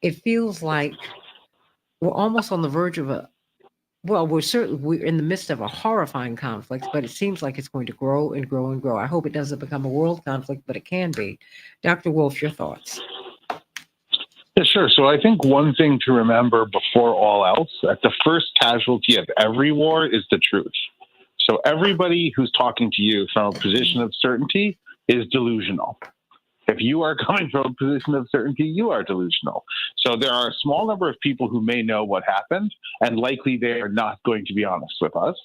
it feels like we're almost on the verge of we're in the midst of a horrifying conflict, but it seems like it's going to grow and grow and grow. I hope it doesn't become a world conflict, but it can be. Dr. Wolf, your thoughts? Yeah, sure. So I think one thing to remember before all else, that the first casualty of every war is the truth. So everybody who's talking to you from a position of certainty is delusional. If you are coming from a position of certainty, you are delusional. So there are a small number of people who may know what happened, and likely they are not going to be honest with us.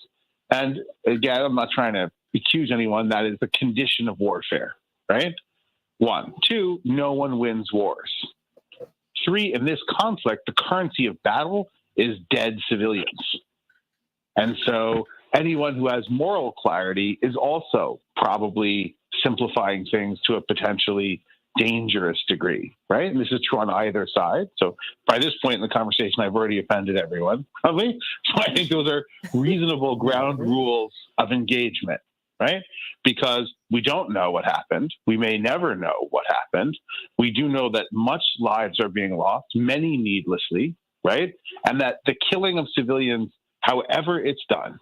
And again, I'm not trying to accuse anyone. That is the condition of warfare, right? 1. 2, no one wins wars. 3, in this conflict, the currency of battle is dead civilians. And so anyone who has moral clarity is also probably simplifying things to a potentially dangerous degree, right? And this is true on either side. So by this point in the conversation, I've already offended everyone, probably. So I think those are reasonable ground rules of engagement, right? Because we don't know what happened. We may never know what happened. We do know that much lives are being lost, many needlessly, right? And that the killing of civilians, however it's done,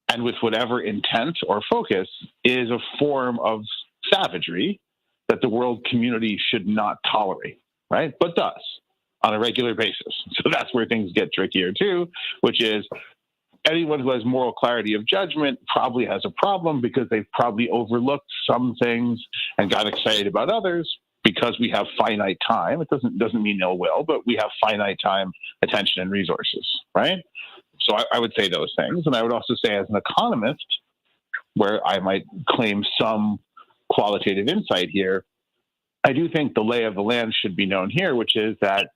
and with whatever intent or focus, is a form of savagery that the world community should not tolerate, right? But does on a regular basis. So that's where things get trickier too, which is anyone who has moral clarity of judgment probably has a problem because they've probably overlooked some things and got excited about others. because we have finite time. It doesn't mean ill will, but we have finite time, attention, and resources, right? So I would say those things. And I would also say, as an economist, where I might claim some qualitative insight here, I do think the lay of the land should be known here, which is that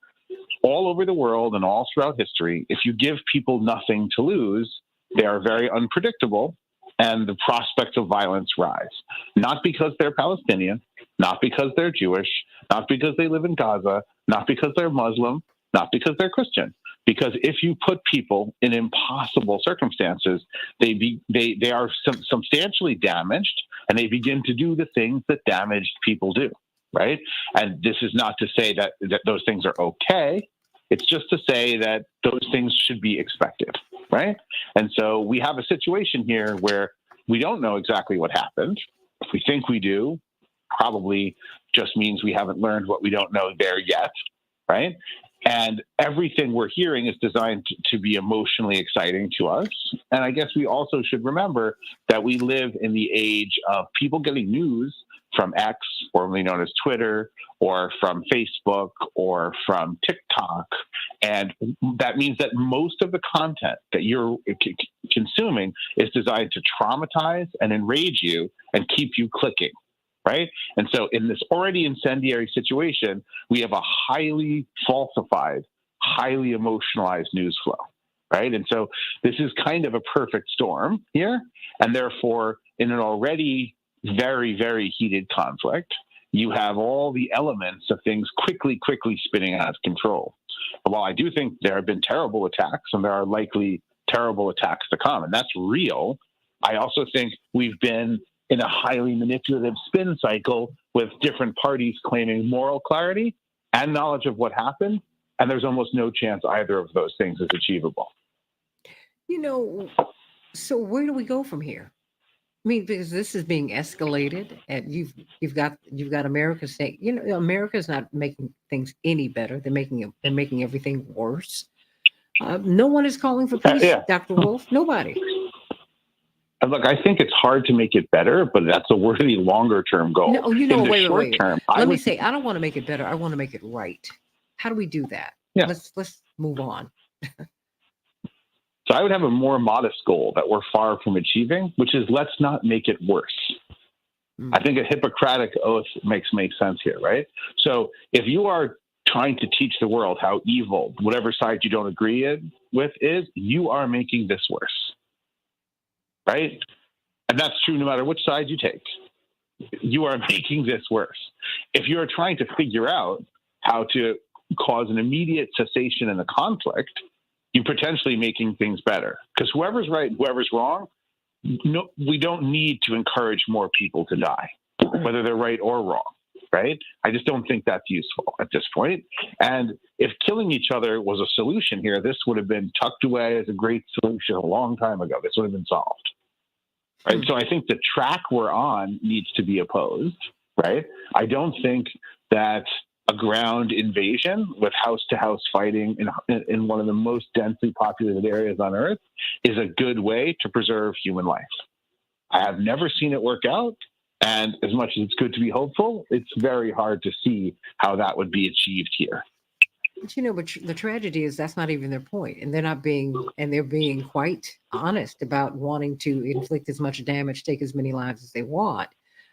all over the world and all throughout history, if you give people nothing to lose, they are very unpredictable, and the prospects of violence rise. Not because they're Palestinian, not because they're Jewish, not because they live in Gaza, not because they're Muslim, not because they're Christian. Because if you put people in impossible circumstances, they are substantially damaged, and they begin to do the things that damaged people do, right? And this is not to say that those things are okay. It's just to say that those things should be expected, right? And so we have a situation here where we don't know exactly what happened. If we think we do, probably just means we haven't learned what we don't know there yet, right? And everything we're hearing is designed to be emotionally exciting to us. And I guess we also should remember that we live in the age of people getting news from X, formerly known as Twitter, or from Facebook, or from TikTok. And that means that most of the content that you're consuming is designed to traumatize and enrage you and keep you clicking, right? And so in this already incendiary situation, we have a highly falsified, highly emotionalized news flow, right? And so this is kind of a perfect storm here. And therefore, in an already very, very heated conflict, you have all the elements of things quickly spinning out of control. But while I do think there have been terrible attacks, and there are likely terrible attacks to come, and that's real, I also think we've been in a highly manipulative spin cycle with different parties claiming moral clarity and knowledge of what happened, and there's almost no chance either of those things is achievable. So where do we go from here? I mean, because this is being escalated, and you've got America saying, America's not making things any better. They're making everything worse. No one is calling for peace, Yeah. Dr. Wolf. Nobody. And look, I think it's hard to make it better, but that's a worthy longer-term goal. No, In the wait. short term, Let me say, I don't want to make it better. I want to make it right. How do we do that? Yeah. Let's move on. So I would have a more modest goal that we're far from achieving, which is let's not make it worse. I think a Hippocratic oath makes sense here, right? So if you are trying to teach the world how evil whatever side you don't agree with is, you are making this worse, right? And that's true no matter which side you take. You are making this worse. If you're trying to figure out how to cause an immediate cessation in the conflict, you're potentially making things better. Because whoever's right, whoever's wrong, no, we don't need to encourage more people to die, whether they're right or wrong, right? I just don't think that's useful at this point. And if killing each other was a solution here, this would have been tucked away as a great solution a long time ago. This would have been solved, right? So I think the track we're on needs to be opposed, right? I don't think that a ground invasion with house-to-house fighting in one of the most densely populated areas on Earth is a good way to preserve human life. I have never seen it work out, and as much as it's good to be hopeful, it's very hard to see how that would be achieved here. But the tragedy is that's not even their point, and they're being quite honest about wanting to inflict as much damage, take as many lives as they want.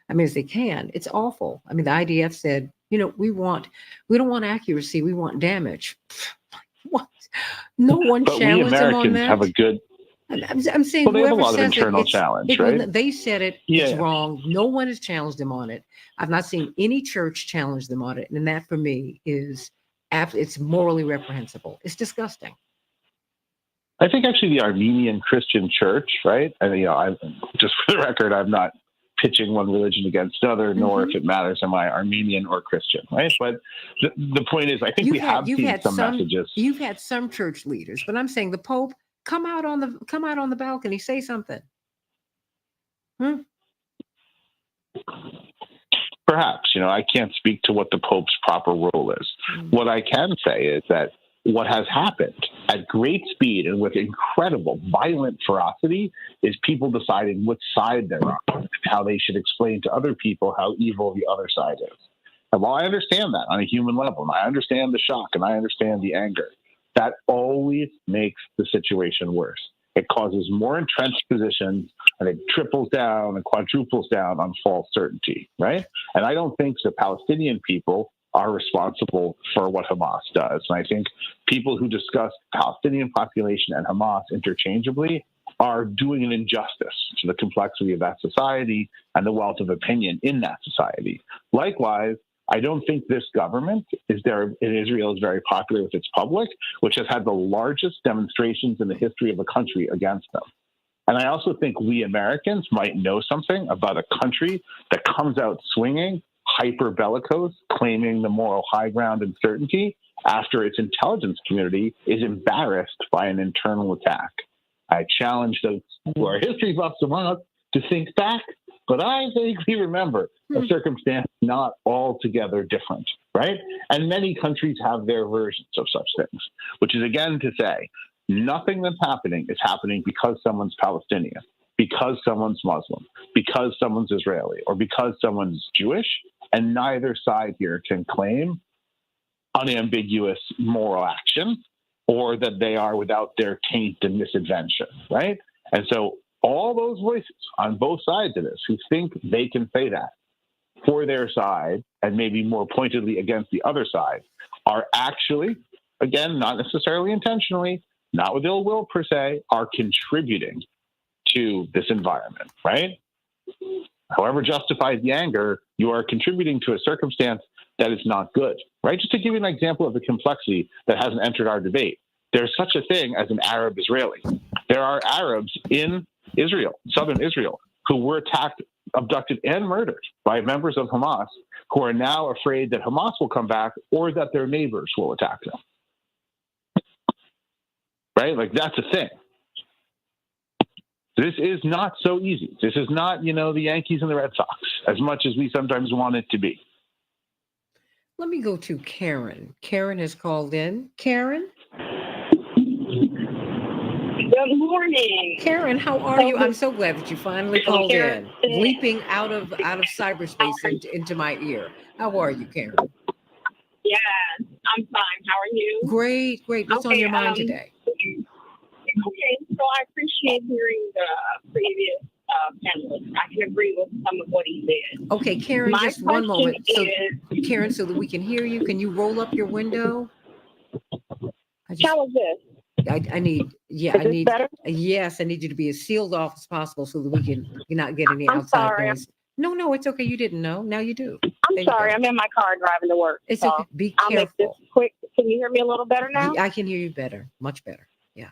I mean, as they can. It's awful. I mean, the IDF said, we don't want accuracy, we want damage. What? No one challenged them on that. Have a good. I'm saying they have a whoever lot of says internal challenge, right? They said it. Yeah. It's wrong. No one has challenged them on it. I've not seen any church challenge them on it, and that for me is it's morally reprehensible. It's disgusting. I think actually the Armenian Christian Church, right? And I just for the record, I'm not pitching one religion against another, nor if it matters, am I Armenian or Christian, right? But the point is, I think we have seen some messages. You've had some church leaders, but I'm saying the Pope come out on the balcony, say something. Perhaps, I can't speak to what the Pope's proper role is. What I can say is that what has happened at great speed and with incredible violent ferocity is people deciding which side they're on and how they should explain to other people how evil the other side is. And while I understand that on a human level, and I understand the shock and I understand the anger, that always makes the situation worse. It causes more entrenched positions, and it triples down and quadruples down on false certainty, right? And I don't think the Palestinian people are responsible for what Hamas does. And I think people who discuss Palestinian population and Hamas interchangeably are doing an injustice to the complexity of that society and the wealth of opinion in that society. Likewise, I don't think this government in Israel is very popular with its public, which has had the largest demonstrations in the history of the country against them. And I also think we Americans might know something about a country that comes out swinging, hyper bellicose, claiming the moral high ground and certainty after its intelligence community is embarrassed by an internal attack. I challenge those who are history buffs among us to think back, but I vaguely remember a circumstance not altogether different, right? And many countries have their versions of such things, which is again to say, nothing that's happening is happening because someone's Palestinian, because someone's Muslim, because someone's Israeli, or because someone's Jewish, and neither side here can claim unambiguous moral action or that they are without their taint and misadventure, right? And so all those voices on both sides of this who think they can say that for their side and maybe more pointedly against the other side are actually, again, not necessarily intentionally, not with ill will per se, are contributing to this environment, right? However justified the anger, you are contributing to a circumstance that is not good, right? Just to give you an example of the complexity that hasn't entered our debate, there's such a thing as an Arab Israeli. There are Arabs in Israel, southern Israel, who were attacked, abducted, and murdered by members of Hamas who are now afraid that Hamas will come back or that their neighbors will attack them. Right? Like, that's a thing. This is not so easy. This is not, the Yankees and the Red Sox, as much as we sometimes want it to be. Let me go to Karen. Karen has called in. Karen? Good morning. Karen, how are you? I'm so glad that you finally called in, leaping out of cyberspace into my ear. How are you, Karen? Yeah, I'm fine. How are you? Great. What's on your mind today? Okay, so I appreciate hearing the previous panelist. I can agree with some of what he said. Okay, Karen, just one moment. Karen, so that we can hear you, can you roll up your window? How is this? I need better? Yes, I need you to be as sealed off as possible so that we can not get any outside noise. No, it's okay. You didn't know. Now you do. I'm sorry. I'm in my car driving to work. It's okay. Be careful. I'll make this quick. Can you hear me a little better now? I can hear you better. Much better. Yeah.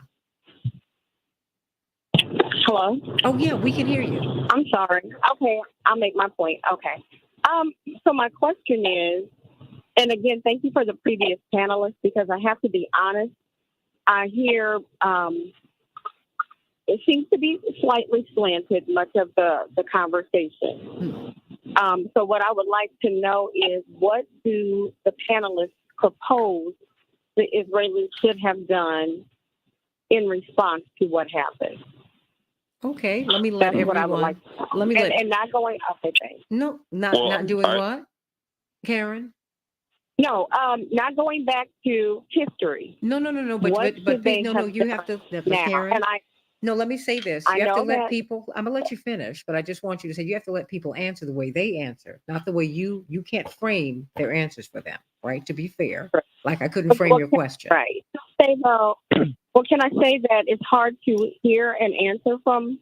Hello? Oh, yeah, we can hear you. I'm sorry. Okay, I'll make my point. Okay. So my question is, and again, thank you for the previous panelists, because I have to be honest, I hear it seems to be slightly slanted, much of the conversation. So what I would like to know is, what do the panelists propose the Israelis should have done in response to what happened? Okay, let me let That's everyone. What I would like to and not going up again. No, not doing what, Karen? No, not going back to history. No. But please, no. You have to, Karen. No, let me say this. You have to let people. I'm gonna let you finish, but I just want you to say you have to let people answer the way they answer, not the way you can't frame their answers for them, right? To be fair, like I couldn't frame your question. Right. Say well, can I say that it's hard to hear an answer from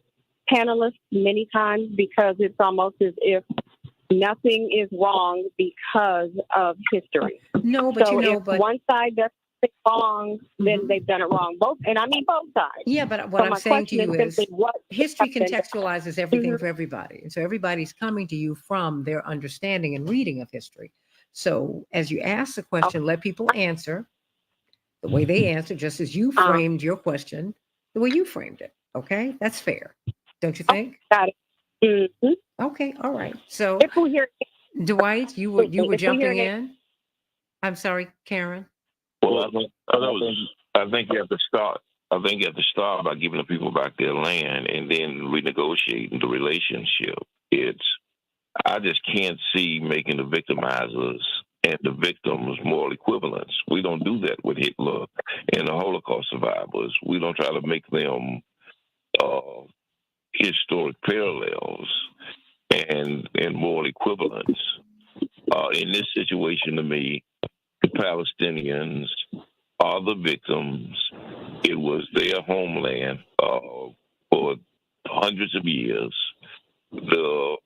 panelists many times because it's almost as if nothing is wrong because of history. No, but so if one side does it wrong, then they've done it wrong. Both sides. Yeah, but what I'm saying to you is history contextualizes everything for everybody. And so everybody's coming to you from their understanding and reading of history. So as you ask the question, let people answer the way they answer, just as you framed your question, the way you framed it. Okay? That's fair. Don't you think? Got it. Mm-hmm. Okay, all right. So Dwight, you were jumping in. I'm sorry, Karen. Well, I think you have to start. I think you have to start by giving the people back their land and then renegotiating the relationship. It's I just can't see making the victimizers and the victims moral equivalents. We don't do that with Hitler and the Holocaust survivors. We don't try to make them historic parallels and moral equivalents. In this situation, to me, the Palestinians are the victims. It was their homeland for hundreds of years. The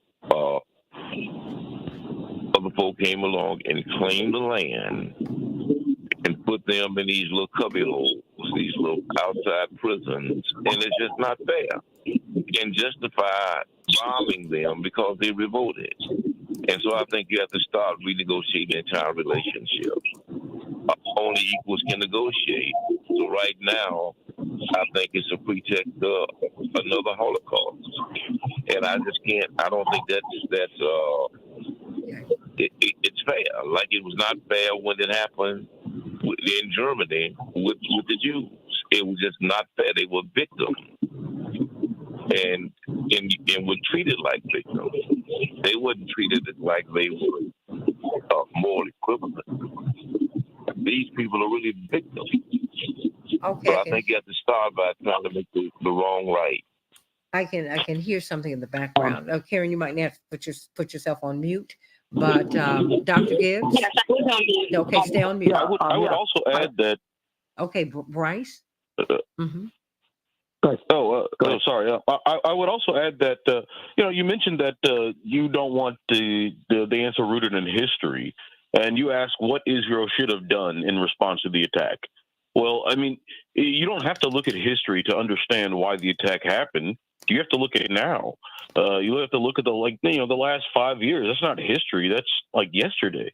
other folk came along and claimed the land and put them in these little cubby holes, these little outside prisons, and it's just not fair. You can justify bombing them because they revolted. And so I think you have to start renegotiating entire relationships. Only equals can negotiate. So right now, I think it's a pretext of another Holocaust. And I just can't, I don't think it's fair. Like it was not fair when it happened in Germany with the Jews. It was just not fair. They were victims. And were treated like victims. They weren't treated like they were moral equivalent. These people are really victims. Okay. So I think you have to start by trying to make the wrong right. I can hear something in the background. Karen, you might have to put yourself on mute. But Dr. Gibbs? Yes, I was on mute. Okay, stay on mute. I would also add that. Okay, Bryce? Sorry. I would also add that you mentioned that you don't want the answer rooted in history, and you ask what Israel should have done in response to the attack. Well, I mean, you don't have to look at history to understand why the attack happened. You have to look at it now. You have to look at the last 5 years. That's not history. That's like yesterday.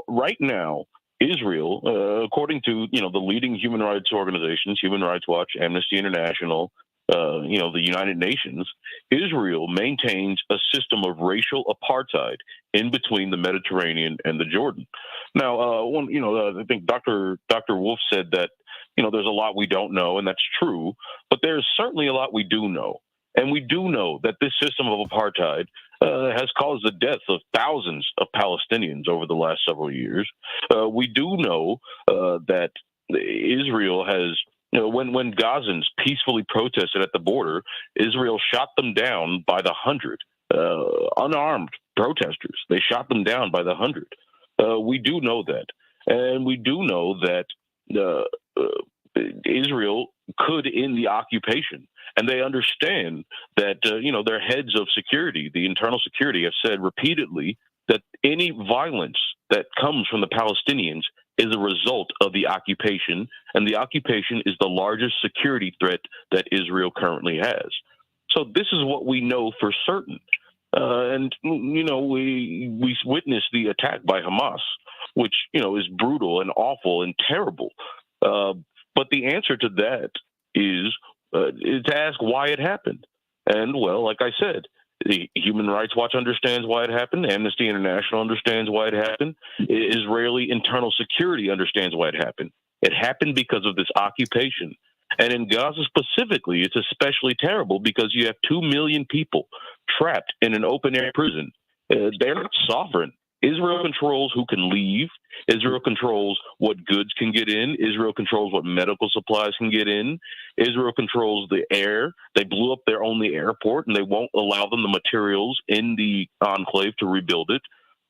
Right now, Israel, according to the leading human rights organizations, Human Rights Watch, Amnesty International, the United Nations, Israel maintains a system of racial apartheid in between the Mediterranean and the Jordan. Now, I think Dr. Wolf said that there's a lot we don't know, and that's true, but there's certainly a lot we do know. And we do know that this system of apartheid has caused the death of thousands of Palestinians over the last several years. We do know that Israel has, when Gazans peacefully protested at the border, Israel shot them down by the hundred, unarmed protesters. They shot them down by the hundred. We do know that. And we do know that Israel could end the occupation. And they understand that, their heads of security, the internal security, have said repeatedly that any violence that comes from the Palestinians is a result of the occupation, and the occupation is the largest security threat that Israel currently has. So this is what we know for certain. We witnessed the attack by Hamas, which, is brutal and awful and terrible. But the answer to that is to ask why it happened. And, well, like I said, the Human Rights Watch understands why it happened. Amnesty International understands why it happened. Israeli internal security understands why it happened. It happened because of this occupation. And in Gaza specifically, it's especially terrible because you have 2 million people trapped in an open-air prison. They're not sovereign. Israel controls who can leave. Israel controls what goods can get in. Israel controls what medical supplies can get in. Israel controls the air. They blew up their only airport, and they won't allow them the materials in the enclave to rebuild it.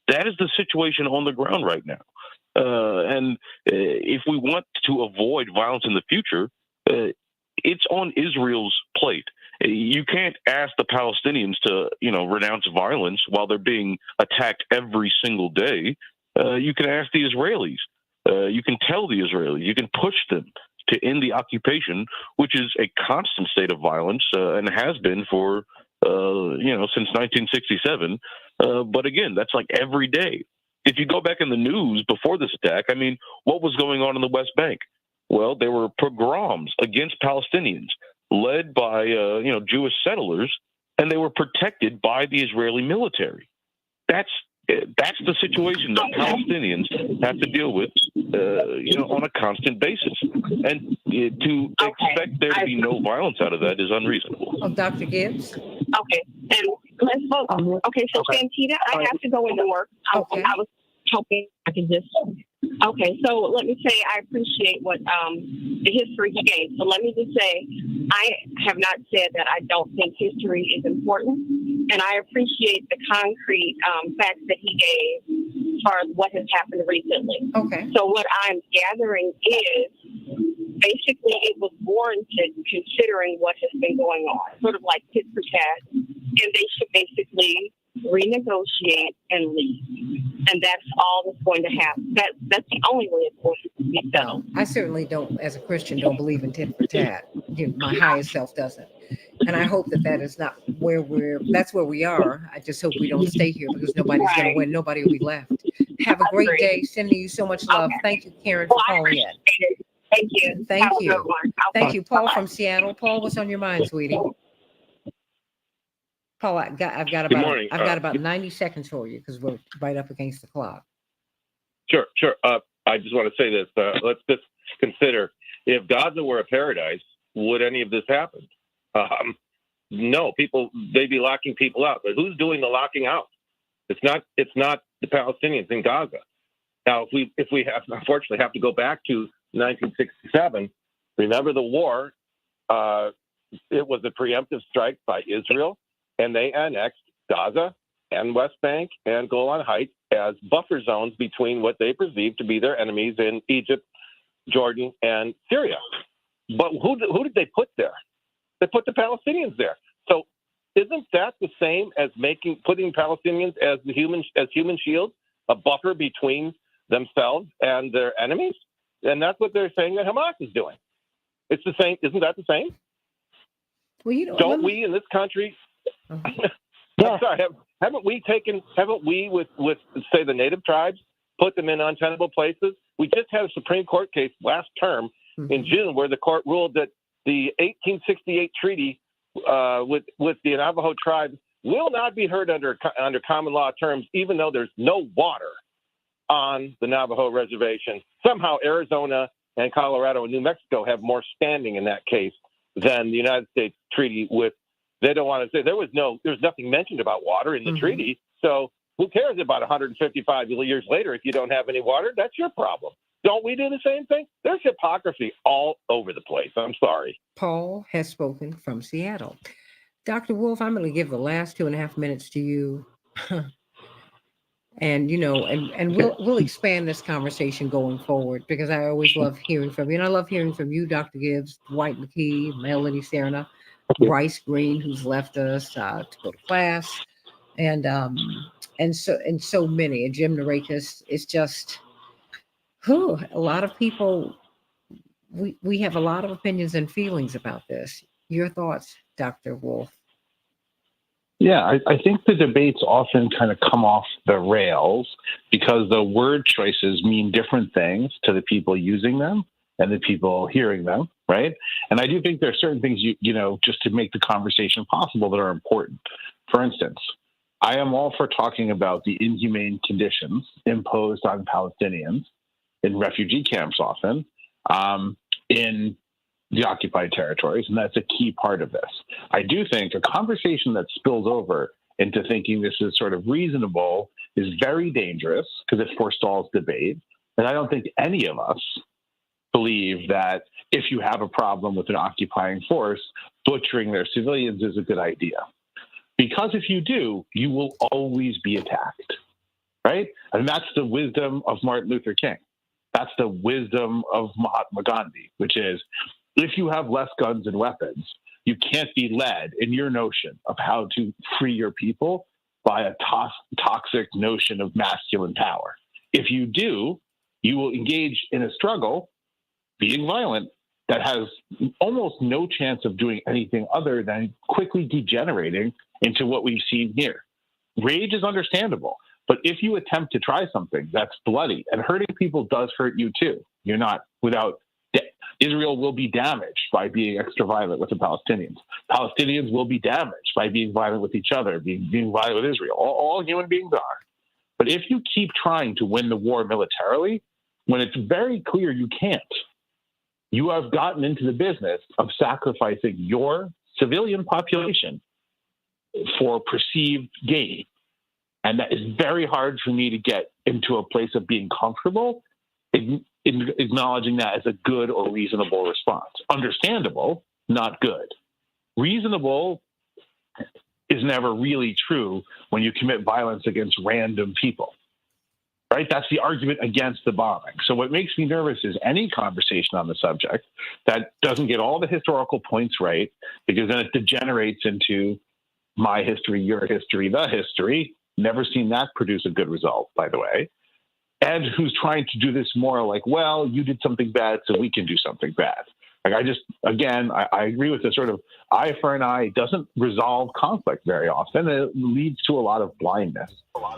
That is the situation on the ground right now. And if we want to avoid violence in the future, it's on Israel's plate. You can't ask the Palestinians to, renounce violence while they're being attacked every single day. You can ask the Israelis. You can tell the Israelis. You can push them to end the occupation, which is a constant state of violence and has been for, since 1967. But again, that's like every day. If you go back in the news before this attack, what was going on in the West Bank? Well, there were pogroms against Palestinians led by, Jewish settlers, and they were protected by the Israeli military. That's the situation that Palestinians have to deal with, on a constant basis. And to expect there to be no violence out of that is unreasonable. Dr. Gibbs? Okay. And Let's vote. Okay, so Santita, I have to go into work. I was hoping I could just. Okay, so let me say I appreciate what the history he gave. So let me just say I have not said that I don't think history is important, and I appreciate the concrete facts that he gave as far as what has happened recently. Okay. So what I'm gathering is basically it was warranted considering what has been going on, sort of like tit for tat, and they should basically renegotiate and leave. And that's all that's going to happen. That's the only way it's going to be settled. I certainly don't, as a Christian, don't believe in tit for tat. My highest self doesn't. And I hope that is not where that's where we are. I just hope we don't stay here because nobody's going to win. Nobody will be left. Have a great day. Sending you so much love. Thank you, Karen, for calling in. Thank you. Thank Have a you. good one. Thank you. Paul from Seattle. Paul, what's on your mind, sweetie? Paul, I've got about 90 seconds for you because we're right up against the clock. Sure. I just want to say this. Let's just consider if Gaza were a paradise, would any of this happen? No, they'd be locking people out. But who's doing the locking out? It's not the Palestinians in Gaza. Now, if we unfortunately have to go back to 1967, remember the war? It was a preemptive strike by Israel, and they annexed Gaza and West Bank and Golan Heights as buffer zones between what they perceived to be their enemies in Egypt, Jordan, and Syria. But who did they put there? They put the Palestinians there. So isn't that the same as putting Palestinians as human shields, a buffer between themselves and their enemies? And that's what they're saying that Hamas is doing. It's the same. Isn't that the same? Well, don't we in this country? I'm sorry. Haven't we with say the native tribes put them in untenable places? We just had a Supreme Court case last term in June where the court ruled that the 1868 treaty with the Navajo tribe will not be heard under common law terms, even though there's no water on the Navajo reservation. Somehow Arizona and Colorado and New Mexico have more standing in that case than the United States treaty with. They don't want to say there's nothing mentioned about water in the treaty. So who cares about 155 years later if you don't have any water? That's your problem. Don't we do the same thing? There's hypocrisy all over the place. I'm sorry. Paul has spoken from Seattle. Dr. Wolf, I'm going to give the last 2.5 minutes to you. And we'll expand this conversation going forward because I always love hearing from you. And I love hearing from you, Dr. Gibbs, Dwight McKee, Melanie Serna, Bryce Green, who's left us to go to class, and so many, and Jim Narakis. It's just a lot of people. We have a lot of opinions and feelings about this. Your thoughts, Dr. Wolf? Yeah, I think the debates often kind of come off the rails because the word choices mean different things to the people using them and the people hearing them, right? And I do think there are certain things, just to make the conversation possible that are important. For instance, I am all for talking about the inhumane conditions imposed on Palestinians in refugee camps often, in the occupied territories, and that's a key part of this. I do think a conversation that spills over into thinking this is sort of reasonable is very dangerous because it forestalls debate. And I don't think any of us believe that if you have a problem with an occupying force, butchering their civilians is a good idea. Because if you do, you will always be attacked, right? And that's the wisdom of Martin Luther King. That's the wisdom of Mahatma Gandhi, which is if you have less guns and weapons, you can't be led in your notion of how to free your people by a toxic notion of masculine power. If you do, you will engage in a struggle, being violent, that has almost no chance of doing anything other than quickly degenerating into what we've seen here. Rage is understandable, but if you attempt to try something that's bloody, and hurting people does hurt you too, you're not without. Israel will be damaged by being extra violent with the Palestinians. Palestinians will be damaged by being violent with each other, being violent with Israel. All human beings are. But if you keep trying to win the war militarily, when it's very clear you can't, you have gotten into the business of sacrificing your civilian population for perceived gain. And that is very hard for me to get into a place of being comfortable in acknowledging that as a good or reasonable response. Understandable, not good. Reasonable is never really true when you commit violence against random people, right? That's the argument against the bombing. So what makes me nervous is any conversation on the subject that doesn't get all the historical points right, because then it degenerates into my history, your history, the history. Never seen that produce a good result, by the way. And who's trying to do this more like, well, you did something bad, so we can do something bad. Like I agree with the sort of eye for an eye. It doesn't resolve conflict very often. It leads to a lot of blindness.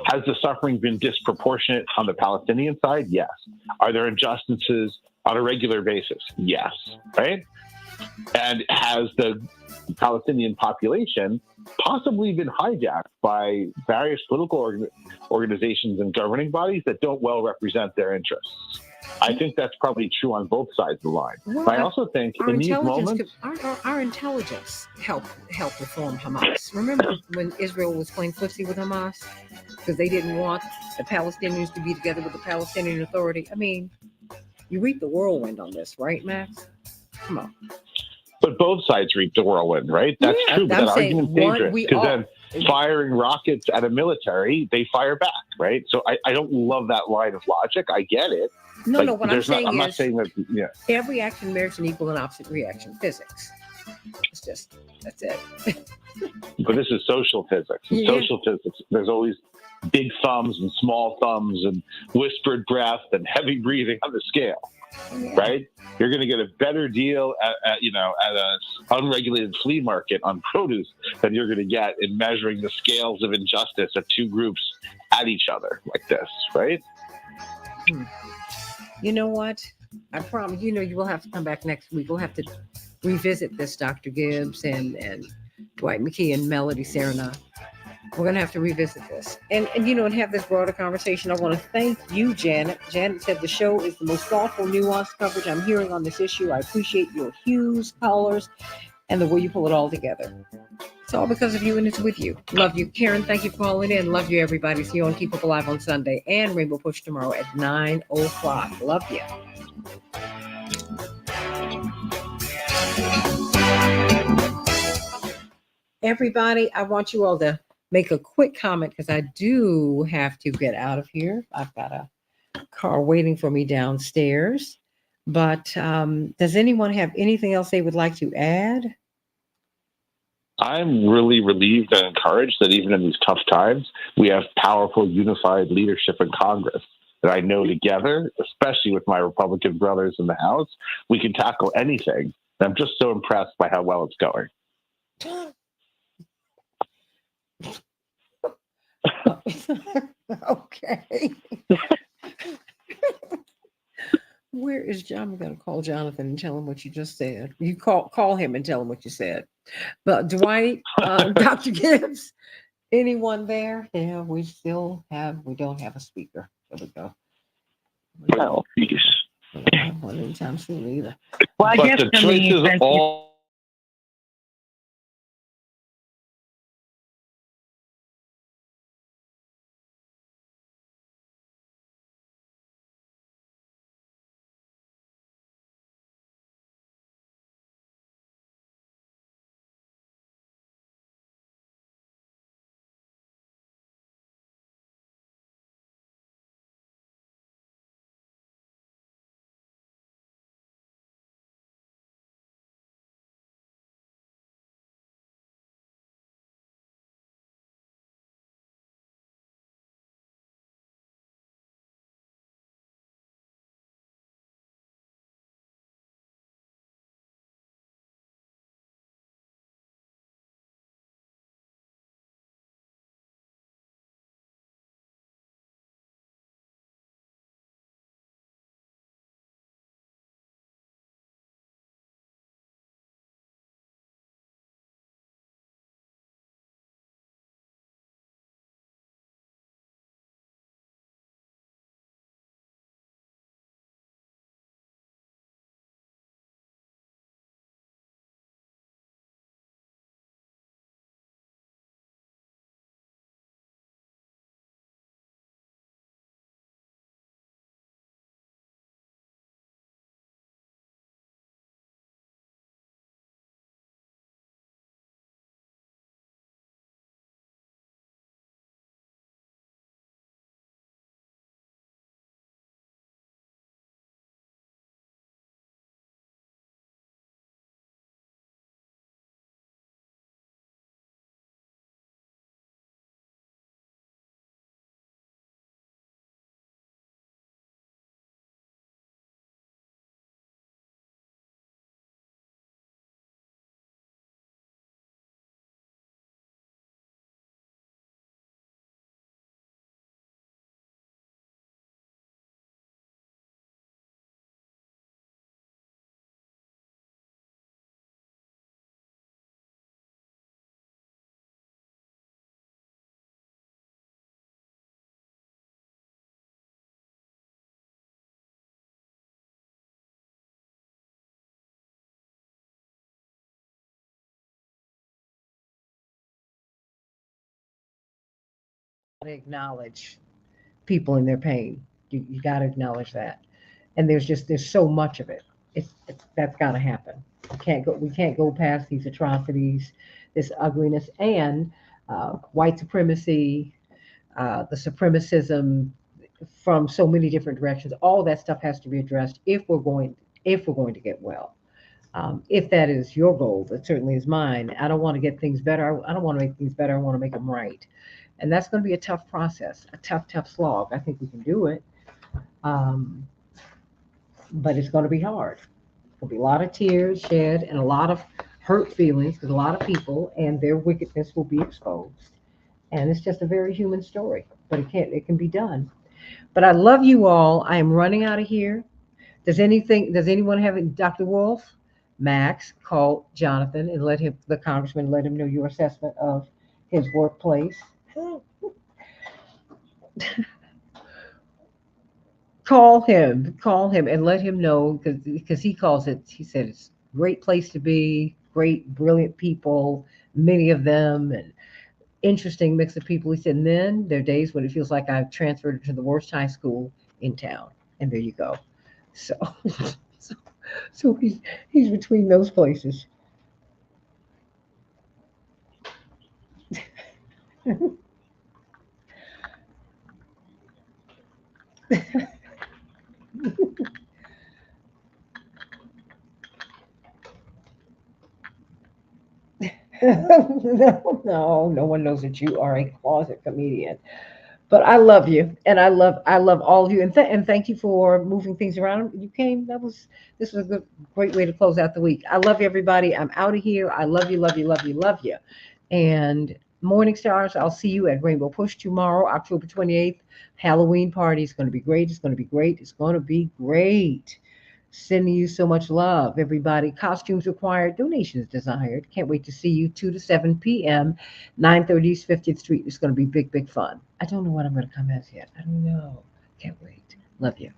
Has the suffering been disproportionate on the Palestinian side? Yes. Are there injustices on a regular basis? Yes. Right? And has the Palestinian population possibly been hijacked by various political organizations and governing bodies that don't well represent their interests? I think that's probably true on both sides of the line. Well, I also think in these moments, our intelligence helped reform Hamas. Remember when Israel was playing footsie with Hamas because they didn't want the Palestinians to be together with the Palestinian Authority? I mean, you reap the whirlwind on this, right, Max? Come on. but both sides reap the whirlwind, right? That's true, but that argument's dangerous because then firing rockets at a military, they fire back, right? So I don't love that line of logic. I get it. No, like, no. What I'm saying not saying that. Yeah. Every action merits an equal and opposite reaction. Physics. It's just that's it. But this is social physics. In social physics, there's always big thumbs and small thumbs and whispered breath and heavy breathing on the scale. Right? You're going to get a better deal at a unregulated flea market on produce than you're going to get in measuring the scales of injustice of two groups at each other like this, right? You know what? I promise. You will have to come back next week. We'll have to revisit this, Dr. Gibbs and Dwight McKee and Melody Serna. We're going to have to revisit this and have this broader conversation. I want to thank you, Janet. Janet said the show is the most thoughtful, nuanced coverage I'm hearing on this issue. I appreciate your hues, colors, and the way you pull it all together. It's all because of you and it's with you. Love you. Karen, thank you for calling in. Love you, everybody. See you on Keep Up Alive on Sunday and Rainbow Push tomorrow at 9:00. Love you. Everybody, I want you all to make a quick comment because I do have to get out of here. I've got a car waiting for me downstairs. But does anyone have anything else they would like to add? I'm really relieved and encouraged that even in these tough times, we have powerful, unified leadership in Congress. That I know together, especially with my Republican brothers in the House, we can tackle anything. And I'm just so impressed by how well it's going. Okay. Where is John? I'm going to call Jonathan and tell him what you just said. You call him and tell him what you said. But Dwight, Dr. Gibbs, anyone there? Yeah, we don't have a speaker. There we go. Well, yes. I don't have one anytime soon either. Well, I guess the choices all acknowledge people in their pain. You got to acknowledge that. And there's so much of it. That's got to happen. We can't go past these atrocities, this ugliness, and white supremacy, the supremacism from so many different directions. All that stuff has to be addressed if we're going to get well. If that is your goal, that certainly is mine. I don't want to get things better. I don't want to make things better. I want to make them right. And that's going to be a tough process, a tough slog. I think we can do it, um, but it's going to be hard. There'll be a lot of tears shed and a lot of hurt feelings because a lot of people and their wickedness will be exposed. And it's just a very human story, but it can be done. But I love you all. I am running out of here. Does anyone have it? Dr. Wolf, Max, call Jonathan and the congressman, let him know your assessment of his workplace. Call him and let him know because he calls it, he said it's a great place to be, great, brilliant people, many of them, and interesting mix of people. He said, and then there are days when it feels like I've transferred to the worst high school in town. And there you go. So, so, so he's between those places. No one knows that you are a closet comedian. But I love you, and I love all of you, and thank you for moving things around. You came. This was a great way to close out the week. I love you, everybody. I'm out of here. I love you, love you, love you, love you. And Morning Stars, I'll see you at Rainbow Push tomorrow, October 28th. Halloween party is going to be great. It's going to be great. It's going to be great. Sending you so much love, everybody. Costumes required, donations desired. Can't wait to see you 2 to 7 p.m., 930 East 50th Street. It's going to be big, big fun. I don't know what I'm going to come as yet. I don't know. Can't wait. Love you.